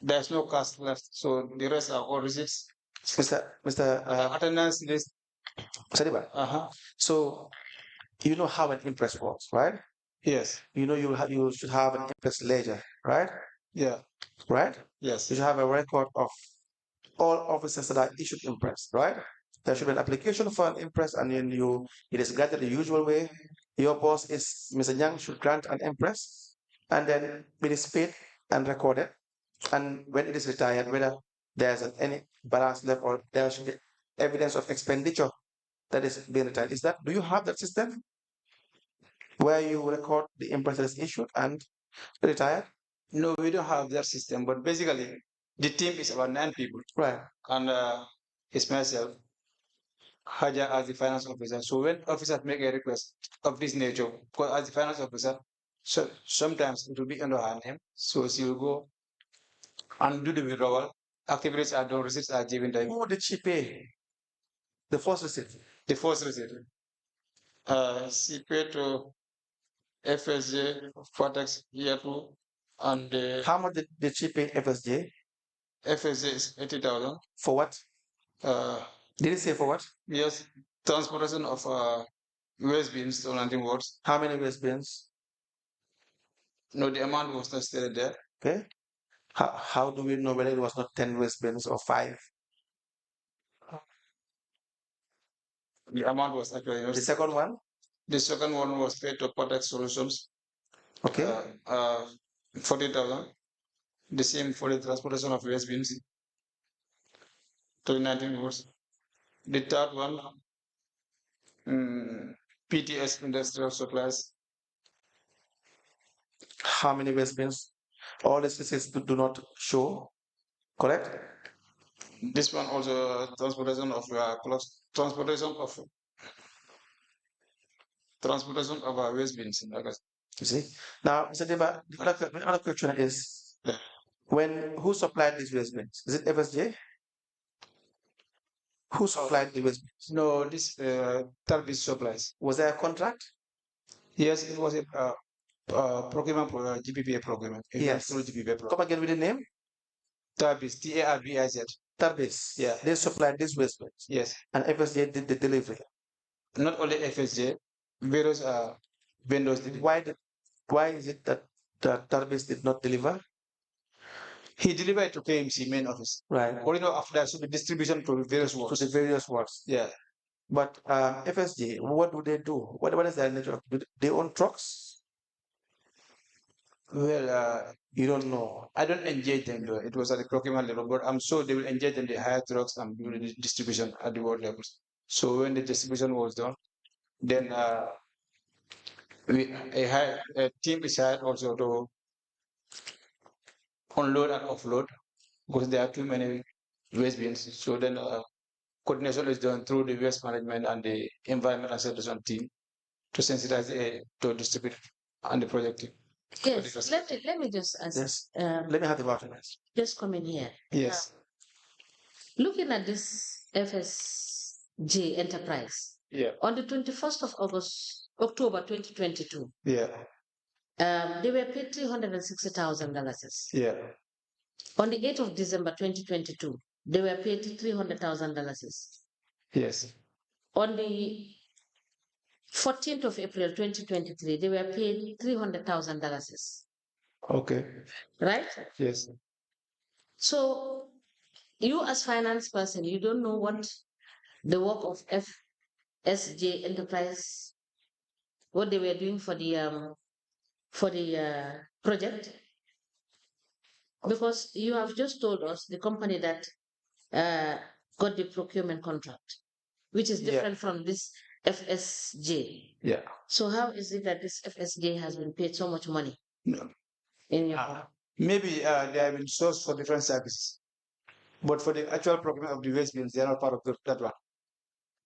there's no cash left, so the rest are all receipts. Mr. Attendance list. Sadiba. So you know how an impress works, right? Yes. You know you should have an impress ledger, right? Yeah. Right? Yes. You should have a record of all officers that are issued impress, right? There should be an application for an impress, and then it is granted the usual way. Your boss is Mr. Yang should grant an impress, and then it is paid and recorded. And when it is retired, whether there's any balance left or there should be evidence of expenditure that is being retired. Do you have that system where you record the impress that is issued and retired? No, we don't have that system, but basically the team is about 9 people. Right. And it's myself, Haja as the finance officer. So when officers make a request of this nature, because as the finance officer, so sometimes it will be under her name. So she will go and do the withdrawal. Activities are done, receipts are given time. Who did she pay? The first receipt. The first receipt. She paid to FSJ, Fatex, year 2, and how much did she pay FSJ? FSJ is 80,000. For what? Did it say for what? Yes, transportation of waste bins to landing wards. How many waste bins? No, the amount was not stated there. Okay. How do we know whether it was not 10 waste bins or 5? The amount was actually The second one? The second one was paid to Protect Solutions. Okay. 40,000. The same for the transportation of waste bins to the 19 wards. The third one, PTS Industrial Supplies. How many waste bins? All the statistics do not show, correct? This one also transportation of waste bins. You see. Now, Mr. Deba, the other question is, who supplied these waste bins? Is it FSJ? Who supplied the waste bins? No, this service supplies. Was there a contract? Yes, it was a procurement GPPA procurement. Yes. GPPA program. Come again with the name? Tarbis, TARBIZ. Tarbis. Yeah. They supplied these waste bins. Yes. And FSJ did the delivery. Not only FSJ, various vendors did. Why is it that Tarbis did not deliver? He delivered to KMC main office. Right. Or after that, so the distribution to various wards. To the various wards. Yeah. But FSJ, what do they do? What is their nature? Do they own trucks? Well, you don't know. I don't engage them though. It was at the procurement level, but I'm sure they will engage them. They hire trucks and do the distribution at the ward levels. So when the distribution was done, then a team is hired also to unload and offload because there are too many waste bins. So then coordination is done through the waste management and the environment and sanitation team to sensitize to distribute and the project team. Yes, let me just ask. Yes. Let me have the voucher. Just come in here. Yes. Looking at this FSJ enterprise. Yeah. On the 21st of October 2022. Yeah. They were paid $360,000. Yeah. On the 8th of December 2022, they were paid $300,000. Yes. On the 14th of April 2023, they were paid $300,000. Okay. Right? Yes. So you as finance person, you don't know what the work of FSJ Enterprise, what they were doing for the project, because you have just told us the company that got the procurement contract, which is different from this FSJ. Yeah. So how is it that this FSJ has been paid so much money No. in your Maybe they have been sourced for different services, but for the actual procurement of the waste bins, they are not part of that one.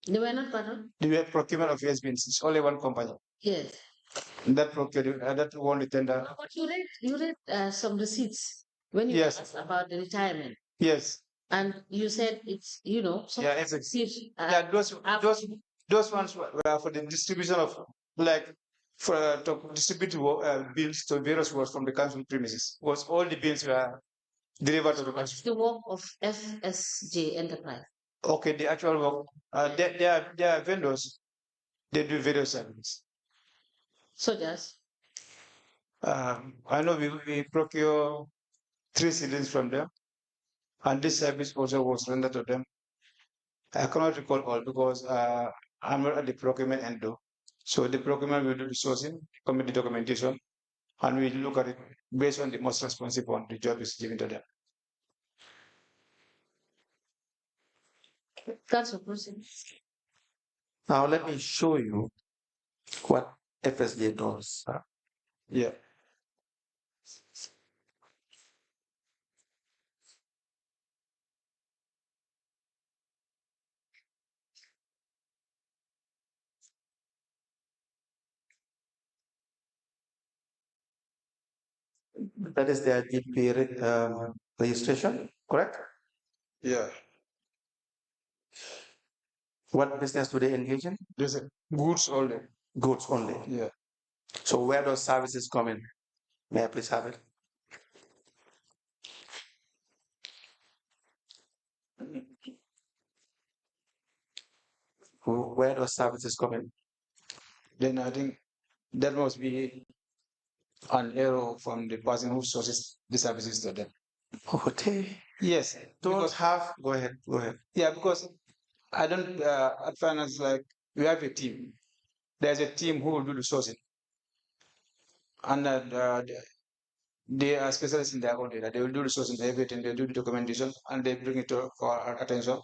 They were not part of? The procurement of waste bins is only one company. Yes. That procured that won the tender. But you read some receipts when you Yes. asked about the retirement. Yes. And you said it's, some Yeah, exactly. receipts. Yeah, those ones were for the distribution of, like, for to distribute bills to various wards from the council premises. Was all the bills were delivered to the What's council. the work of FSJ Enterprise? Okay, the actual work. They are vendors. They do various services. So just I know we procure 3 cylinders from them, and this service also was rendered to them. I cannot recall all because I'm not at the procurement end though. So the procurement will do the sourcing, commit the documentation, and we look at it based on the most responsive one. The job is given to them. that's a person. Now let me show you what FSJ does. Yeah. That is their GP registration, correct? Yeah. What business do they engage in? There's a goods only. Goods only. Yeah. So where those services come in? May I please have it? Where those services come in? Then I think that must be an error from the person who sources the services to them. Oh, they Yes. don't have. Go ahead. Go ahead. Yeah, because I don't at finance, like, we have a team. There's a team who will do the sourcing, and they are specialists in their own data. They will do the sourcing, everything. They do the documentation, and they bring it to for our attention.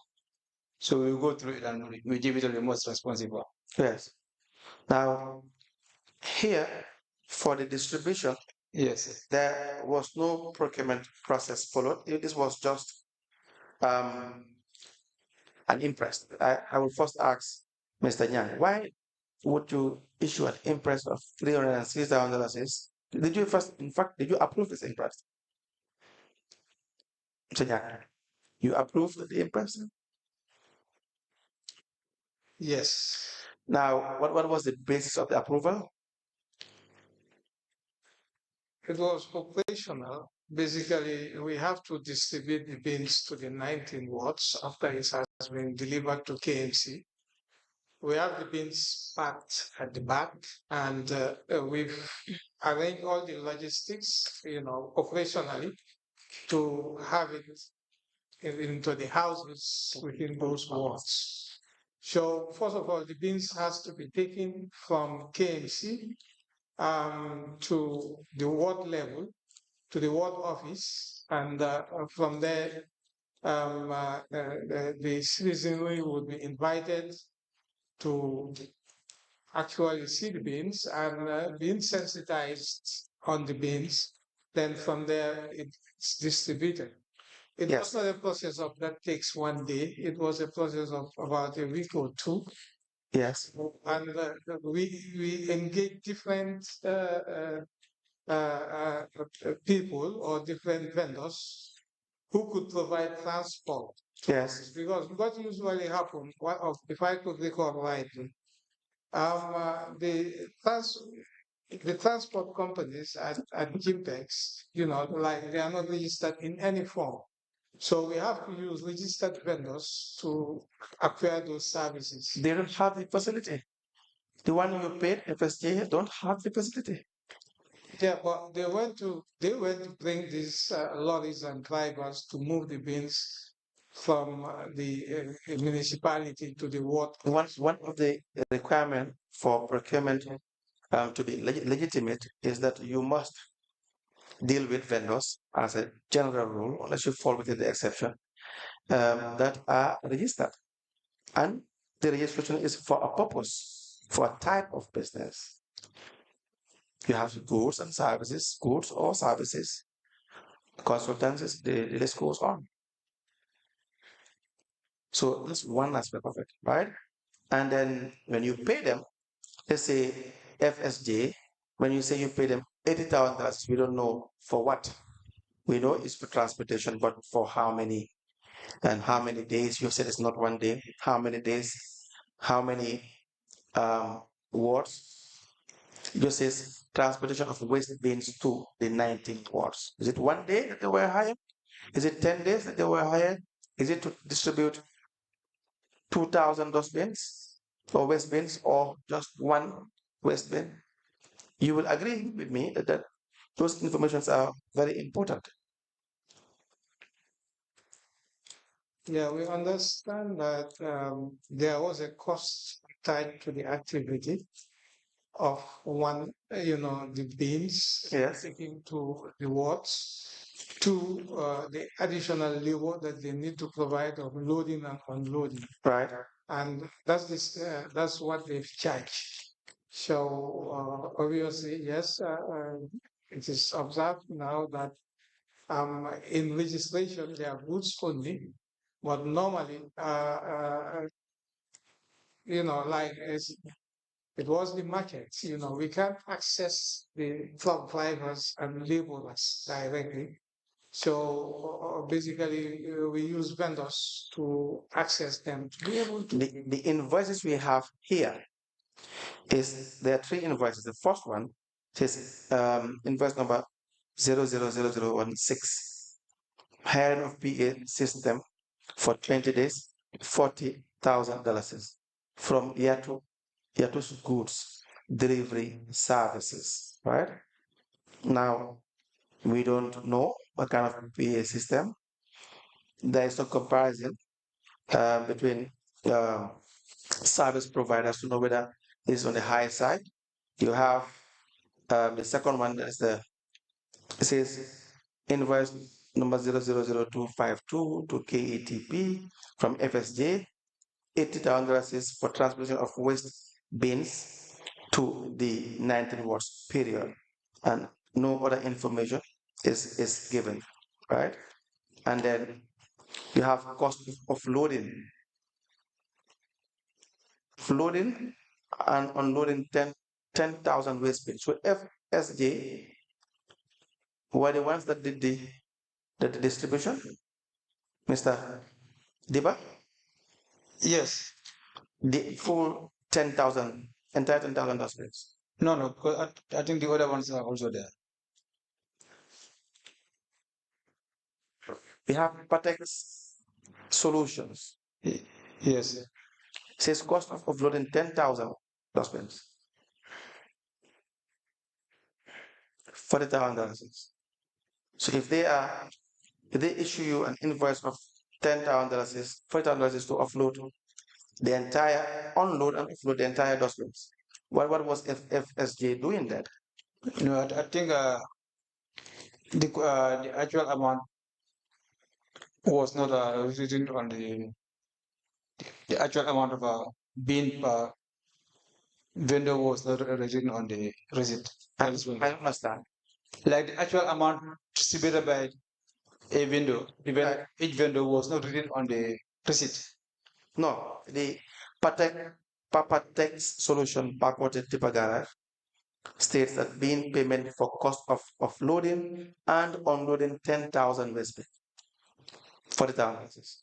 So we go through it and we give it to the most responsible. Yes. Now, here for the distribution, Yes. there was no procurement process followed. This was just an impress. I will first ask Mr. Nyang, why would you issue an impress of $306,000? Did you first, in fact, did you approve this impress? Mr. Nyang, you approved the impress? Yes. Now, what was the basis of the approval? It was operational. Basically, we have to distribute the bins to the 19 wards after it has been delivered to KMC. We have the bins packed at the back, and we've arranged all the logistics, operationally, to have it into the houses within those wards. So first of all, the bins has to be taken from KMC to the ward level, to the ward office, and from there, the citizenry would be invited to actually see the bins and being sensitized on the bins. Then from there, it's distributed. It was not a process of that takes one day. It was a process of about a week or two. Yes. And we engage different people or different vendors who could provide transport. Yes. Because what usually happens, if I could recall rightly, the the transport companies at Gimpex, like they are not registered in any form. So we have to use registered vendors to acquire those services. They don't have the facility. The one you paid, FSJ, don't have the facility. Yeah, but they went to bring these lorries and drivers to move the bins from the municipality to the ward. One of the requirement for procurement to be legitimate is that you must deal with vendors as a general rule, unless you fall within the exception, that are registered. And the registration is for a purpose, for a type of business. You have goods and services, goods or services, consultancies, the list goes on. So that's one aspect of it, right? And then when you pay them, let's say FSJ, when you say you pay them $80,000, we don't know for what. We know it's for transportation, but for how many and how many days? You said it's not one day. How many days? How many wards? It just says transportation of waste bins to the 19 wards. Is it one day that they were hired? Is it 10 days that they were hired? Is it to distribute 2,000 dustbins or waste bins or just one waste bin? You will agree with me that those informations are very important. Yeah, we understand that there was a cost tied to the activity of one, the bins Yes. taking to the wards, to the additional labor that they need to provide of loading and unloading. Right. And that's what they've charged. So obviously, yes, it is observed now that in legislation they are goods only, but normally, like it was the market. We can't access the truck drivers and laborers directly. So basically, we use vendors to access them to be able to. The invoices we have here there are three invoices. The first one says invoice number 000016, hiring of PA system for 20 days, $40,000 from Yato's goods delivery services, right? Now, we don't know what kind of PA system. There is no comparison between service providers to know whether it's on the high side. You have the second one, it says invoice number 000252 to KATP from FSJ. $80,000 is for transportation of waste bins to the 19 wards period, and no other information is given, right? And then you have cost of loading and unloading 10,000 waste bins. So FSJ were the ones that did the distribution, Mr. Dibba? Yes. The full 10,000, entire 10,000 dustbins. No, because I think the other ones are also there. We have Patex Solutions. Yes. It says cost of offloading 10,000 dustbins. $40,000. So if they issue you an invoice of $10,000, $40,000 to offload the entire, unload and offload the entire dustbins. What was FSJ doing that? No, I think the actual amount was not written on the actual amount of bin per vendor was not written on the receipt. I understand. Like the actual amount distributed by a vendor, even each vendor was not written on the receipt. No, the Patex solution backward tipper garage states that being payment for cost of loading and unloading 10,000 waste bins, $40,000.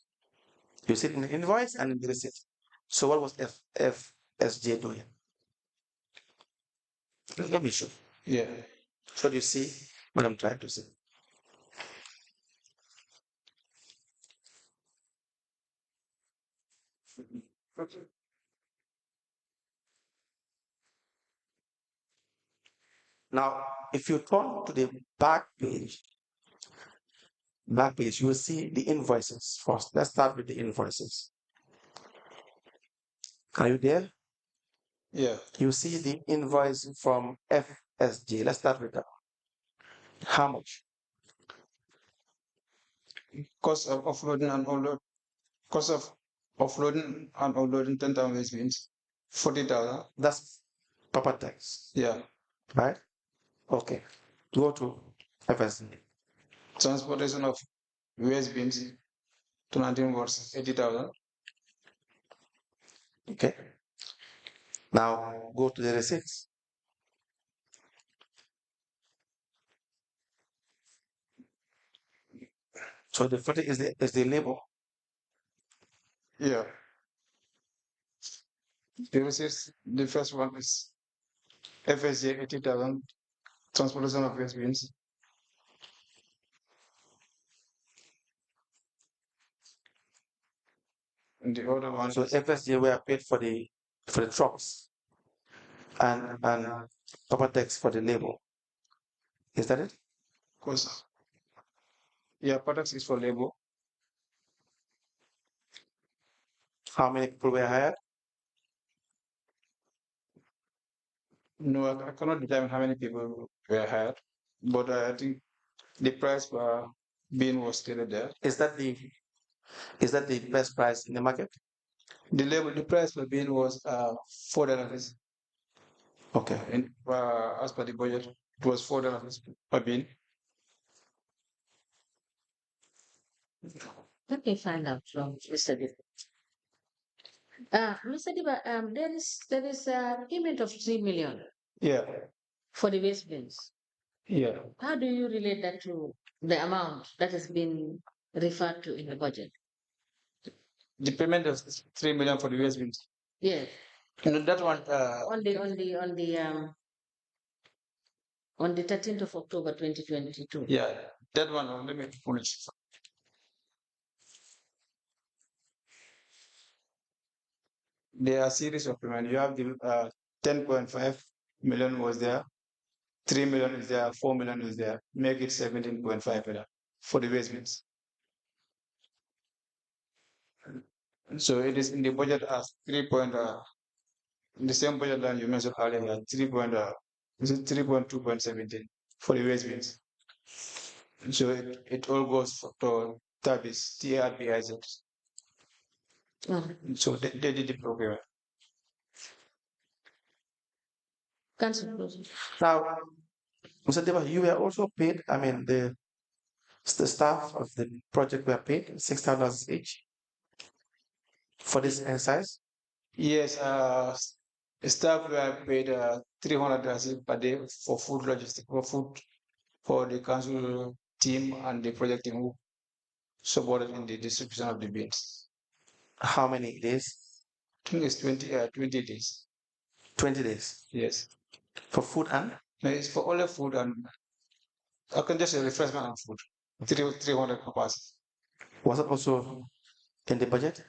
You see it in the invoice and in the receipt. So what was FSJ doing? Let me show. Yeah. So you see what I'm trying to say. Now, if you turn to the back page, you will see the invoices first. Let's start with the invoices. Are you there? Yeah. You see the invoice from FSJ. Let's start with that. How much? Cost of offloading and unload. Cost of offloading and unloading 10,000 waste bins, 40,000. That's proper tax, Yeah. right? Okay. Go to FSJ. Transportation of waste bins to 19 wards, 80,000. Okay. Now go to the receipts. So the 40 is the label. Yeah. The receipts, the first one is FSJ 80,000, transportation of waste bins. And the other one So is FSJ were paid for the trucks and proper tax for the label. Is that it? cost. Yeah, products is for labor. How many people were hired? No, I cannot determine how many people were hired, but I think the price per bin was stated there. Is that the best price in the market? The price per bin was $4. Okay. And as per the budget, it was $4 per bin. Let me find out from Mr. Dibba. Mr. Dibba, there is a payment of 3 million Yeah, for the waste bins. yeah. How do you relate that to the amount that has been referred to in the budget? The payment of 3 million for the waste bins. Yes, You know, that one, on the 13th of October 2022. yeah, that one, let me pull it. There are series of payment. You have the 10.5 million was there, 3 million is there, 4 million is there, make it 17.5 million for the waste bins. So it is in the budget as 3 point, in the same budget line you mentioned earlier, 3 point, is it 3.2.17 for the waste bins. So it all goes to TABIS, TARBIZ. So they did the procurement. Council President. Now, Mr. Deba, you were also paid. I mean, the staff of the project were paid $6,000 each for this exercise. Yes, staff were paid $300 per day for food logistics, for food for the council team and the project team who supported in the distribution of the bins. How many days? I think it's 20 days. 20 days Yes. for food and No, it's for all the food and I can just say refreshment and food. 300 per person. was it also in the budget?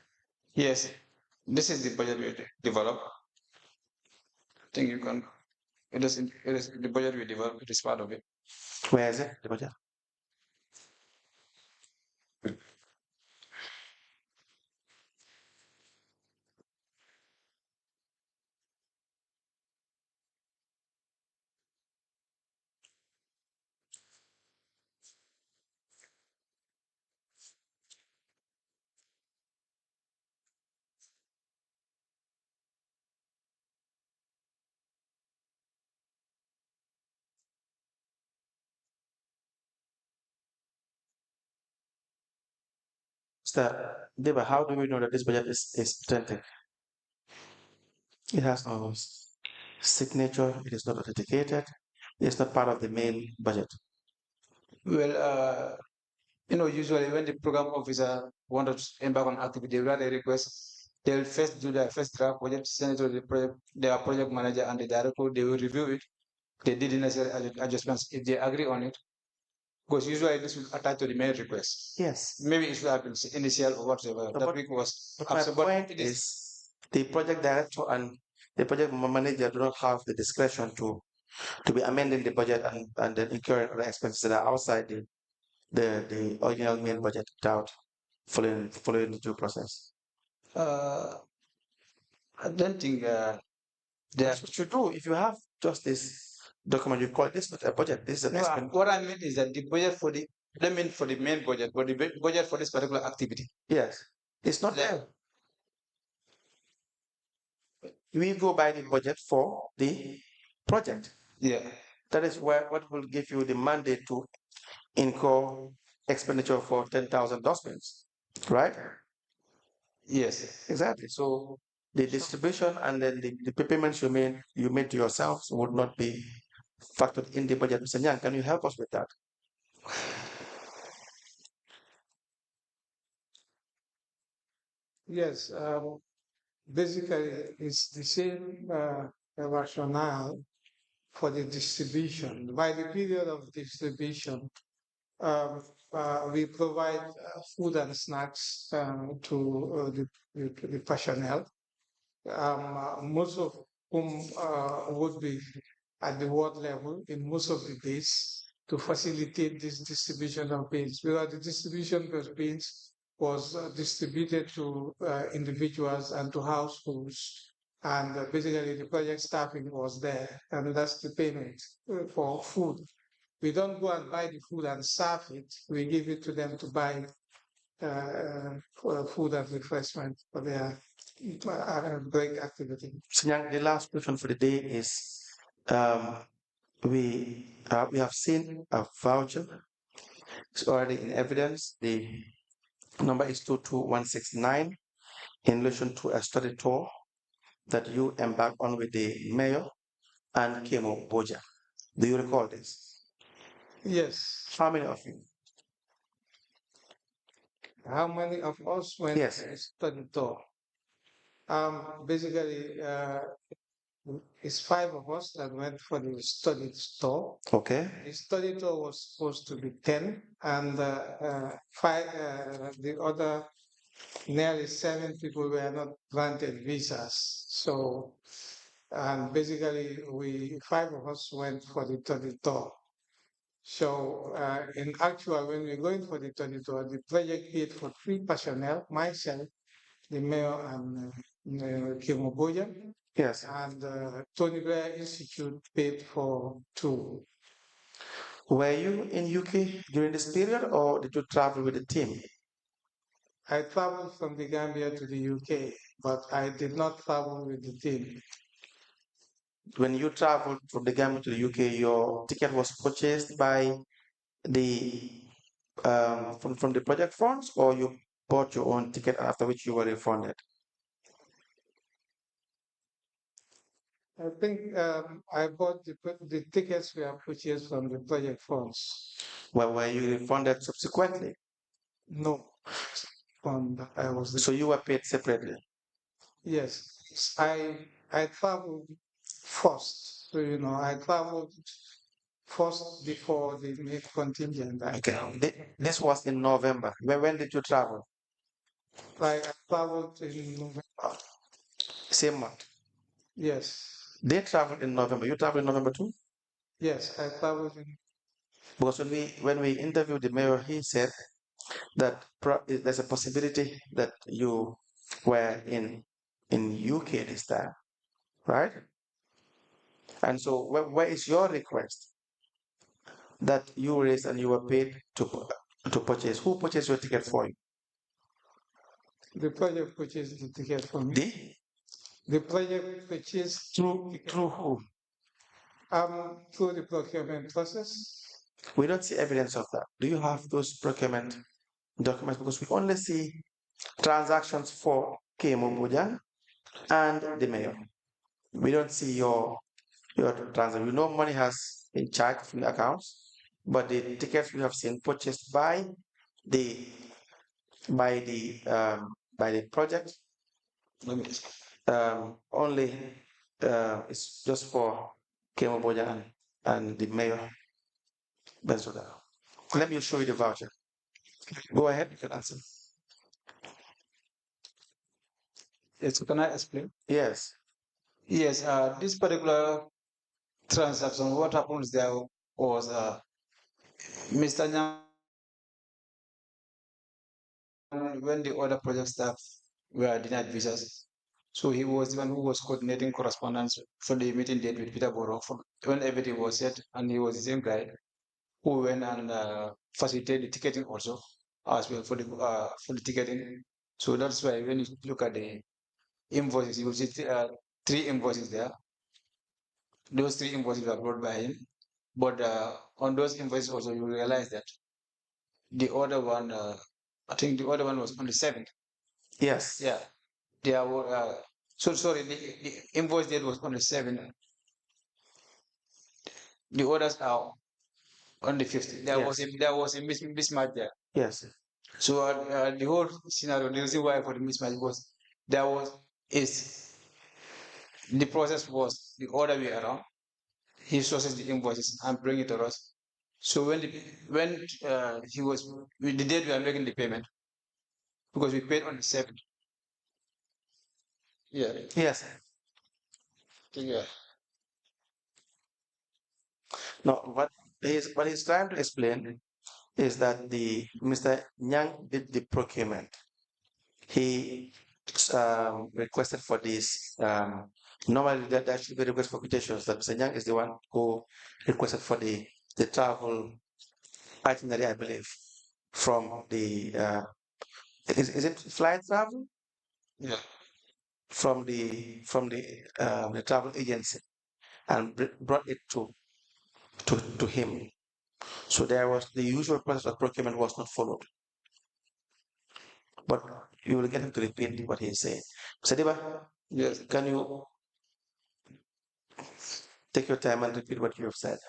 Yes. This is the budget we developed. I think you can, it is the budget we developed, it is part of it. Where is it? The budget. Mr. Deba, how do we know that this budget is authentic? It has no signature. It is not authenticated. It's not part of the main budget. Well, usually when the program officer wanted to embark on activity, they write a request. They'll first do their first draft project, send it to their project manager and the director. They will review it. they did the necessary adjustments if they agree on it. Because usually this will attach to the main request. Yes. Maybe it should have been initial or whatever. No, that but- week was. But my point is the project director and the project manager do not have the discretion to be amending the budget and then incurring other expenses that are outside the original main budget without following the due process. I don't think That's what you do. If you have just this document, you call this not a budget. This is an expense. what I mean is that the budget for the I mean for the main budget, but the budget for this particular activity. Yes, it's not Yeah. there. We go by the budget for the project. Yeah. That is what will give you the mandate to incur expenditure for 10,000 dustbins, right? Yes. Exactly. So the distribution and then the payments you made to yourselves would not be factored in the budget. Mr. Nyang, can you help us with that? Yes, basically it's the same rationale for the distribution. By the period of distribution, we provide food and snacks to the personnel, most of whom would be at the ward level in most of the days to facilitate this distribution of beans, because the distribution of beans was distributed to individuals and to households. And basically the project staffing was there, and that's the payment for food. We don't go and buy the food and serve it. We give it to them to buy for food and refreshment for their break activity. Sinyang, the last question for the day is we have seen a voucher. It's already in evidence. The number is 22169 in relation to a study tour that you embarked on with the mayor and Kemo Boja. Do you recall this? Yes. How many of you? How many of us went Yes. to study tour? Basically, it's 5 of us that went for the study tour. Okay. The study tour was supposed to be 10, and five, the other nearly 7 people were not granted visas. So, and basically, 5 of us went for the study tour. So, in actual, when we're going for the study tour, the project paid for 3 personnel, myself, the mayor, and Kimo Boja. Yes. And Tony Blair Institute paid for 2. Were you in UK during this period, or did you travel with the team? I traveled from the Gambia to the UK, but I did not travel with the team. When you traveled from the Gambia to the UK, your ticket was purchased by the from the project funds, or you bought your own ticket after which you were refunded? I think I bought the tickets we have purchased from the project funds. Well, were you refunded subsequently? No, fund I was. So you were paid separately? Yes, I traveled first. So I traveled first before the main contingent. Okay. This was in November. When did you travel? I traveled in November. Same month. Yes. They traveled in November. You traveled in November too? Yes, I traveled in. Because when we interviewed the mayor, he said that there's a possibility that you were in UK this time, right? And so where is your request that you raised and you were paid to purchase? Who purchased your ticket for you? The project purchased the ticket for me. The project purchased through who? Through the procurement process. We don't see evidence of that. Do you have those procurement documents? Because we only see transactions for Kemo Bojan and the mayor. We don't see your transaction. We know money has been charged from the accounts, but the tickets we have seen purchased by the project only it's just for Kemo Bojan and the mayor, Benzoda. Let me show you the voucher. Go ahead, you can answer. Yes, can I explain? Yes. Yes, this particular transaction, what happens there was Mr. Nyang, when the other project staff were denied visas, so he was the one who was coordinating correspondence for the meeting date with Peterborough when everything was set, and he was the same guy who went and facilitated the ticketing also as well for the ticketing. So that's why when you look at the invoices, you will see three invoices there. Those three invoices were brought by him, but on those invoices also you realize that the other one, I think the other one was on the 7th. Yes. Yeah, there were. So sorry, the invoice date was on the 7th. The orders are on the 5th. There was a mismatch there. Yes. So the whole scenario, the reason why for the mismatch was there was is the process was the other way around. He sources the invoices and bring it to us. So when he was the date we are making the payment, because we paid on the 7th. Yeah. Yes. Yeah. No, what he's trying to explain is that the Mr. Nyang did the procurement. He requested for this. Normally, that should be request for quotations. That Mr. Nyang is the one who requested for the travel itinerary, I believe, from the is it flight travel? Yeah. From the travel agency, and brought it to him. So there was the usual process of procurement was not followed. But you will get him to repeat what he is saying. Sadiba, Yes. can you take your time and repeat what you have said?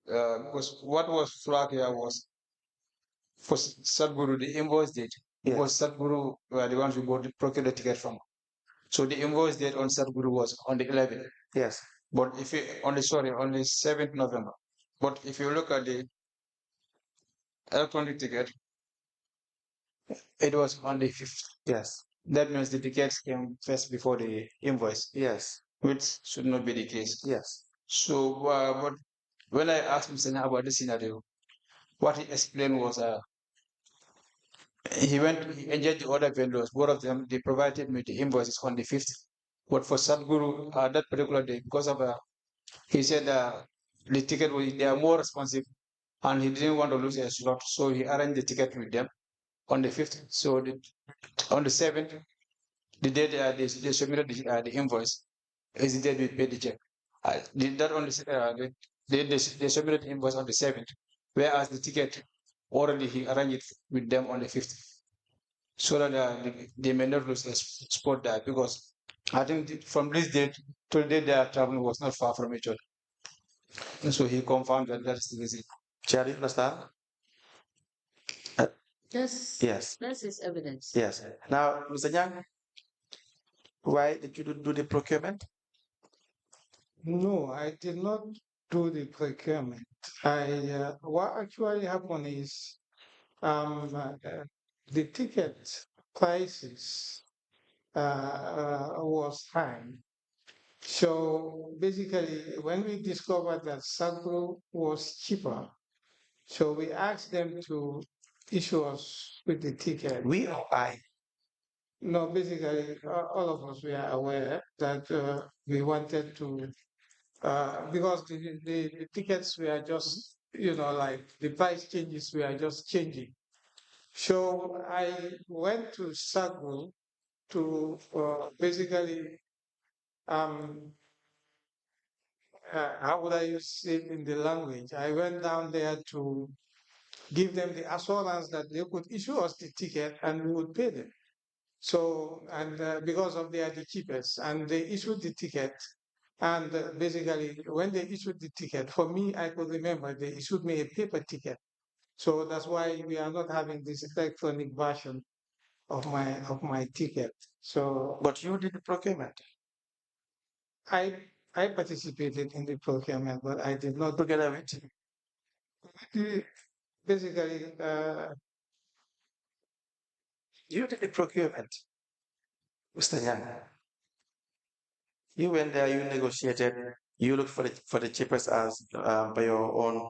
Because what was flagged here was for Sadhguru, the invoice date. Yes. Because Sadhguru were the ones who procured the ticket from. So the invoice date on Sadhguru was on the 11th. Yes. But if you on the 7th November. But if you look at the electronic ticket, it was on the 5th. Yes. That means the tickets came first before the invoice, Yes. which should not be the case. Yes. So, but when I asked Mr. Nya about this scenario, what he explained was he engaged the other vendors. Both of them, they provided me the invoices on the 5th. But for Sadhguru, that particular day, because of he said the ticket was, they are more responsive and he didn't want to lose a slot. So he arranged the ticket with them on the 5th. So on the 7th, the day they submitted the invoice is the day we paid the check. That on they submitted the invoice on the 7th, whereas the ticket already he arranged it with them on the 5th, so that they may not lose a spot there, because I think from this date to the day they are traveling was not far from each other. And so he confirmed that that is the reason. Chair, you understand? Uh, Yes. yes. That's his evidence. Yes. Now, Mr. Nyang, why did you do the procurement? No, I did not do the procurement. What actually happened is the ticket prices was high. So basically, when we discovered that Sagro was cheaper, so we asked them to issue us with the ticket. We or I? No, basically, all of us were aware that we wanted to, because the tickets were just, like the price changes were just changing. So I went to Sagro to basically, um, how would I use it in the language? I went down there to give them the assurance that they could issue us the ticket and we would pay them. So, and because of they are the cheapest, and they issued the ticket. And basically, when they issued the ticket, for me, I could remember they issued me a paper ticket. So that's why we are not having this electronic version of my ticket. So, But you did the procurement. I I participated in the procurement, but I did not Together with basically. you did the procurement, Mr. Yang. You went there, you negotiated, you looked for the cheapest as by your own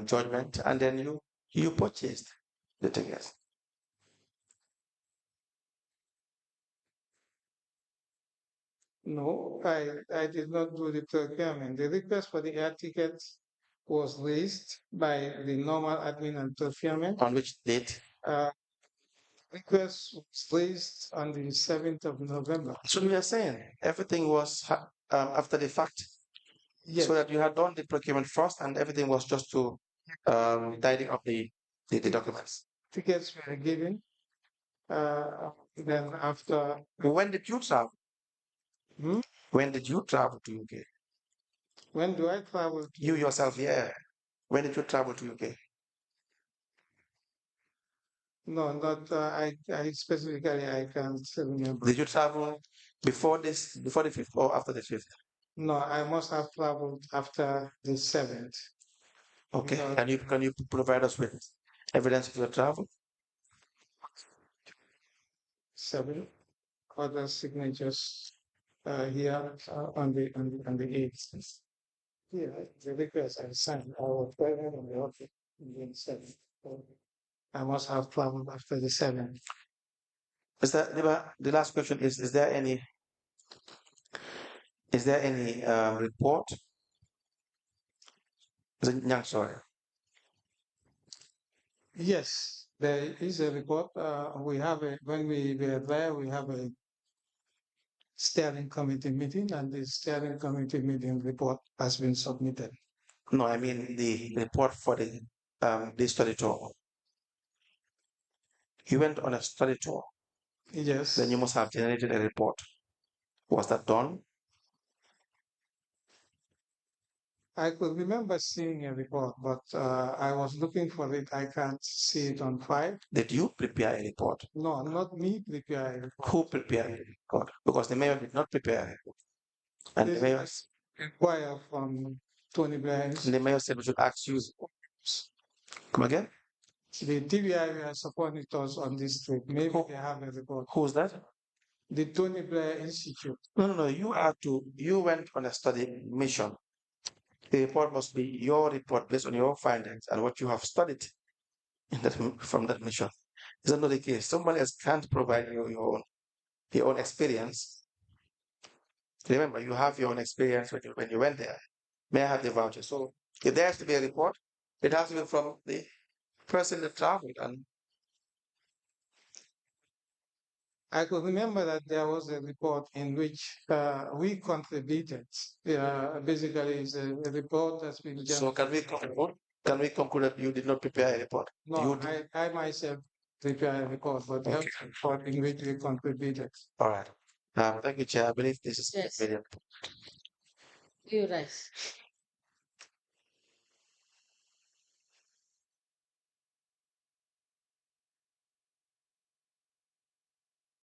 judgment, and then you purchased the tickets. No, I did not do the procurement. The request for the air tickets was raised by the normal admin and procurement. On which date? Request was raised on the 7th of November. So we are saying everything was after the fact. Yes. So that you had done the procurement first and everything was just to tidying up the documents. Tickets were given. Then after. When did you travel? Hmm? When did you travel to UK? When do I travel to? You yourself, yeah. When did you travel to UK? No, not I specifically I can't remember. Did you travel before the 5th or after the 5th? No, I must have traveled after the 7th. Okay. Because Can you provide us with evidence of your travel? 7 other signatures here on the 8th. Yeah, the request I signed. I was present in the office on the 7th. So I must have traveled after the 7th. Is that the last question is there any report? Sorry. Yes, there is a report. We have when we were there, we have a steering committee meeting, and the steering committee meeting report has been submitted. No, I mean the report for the study tour. You went on a study tour. Yes. Then you must have generated a report. Was that done? I could remember seeing a report, but I was looking for it. I can't see it on file. Did you prepare a report? No, not me prepare a report. Who prepared a report? Because the mayor did not prepare a report. And the mayor inquire from Tony Blair. The mayor said we should ask you. Come again? The TBI were supporting us on this trip. Maybe they have a report. Who's that? The Tony Blair Institute. No. You went on a study mission. The report must be your report based on your findings and what you have studied from that mission. Is that not the case? Somebody else can't provide you your own experience. Remember, you have your own experience when you went there. May I have the voucher? So if there has to be a report, it has to be from the person that traveled. And I could remember that there was a report in which we contributed. Basically, it's a report that's been. So can we conclude that you did not prepare a report? No, I myself prepared a report, but okay. A report in which we contributed. All right. Thank you, Chair. I believe this is Yes. very You're right.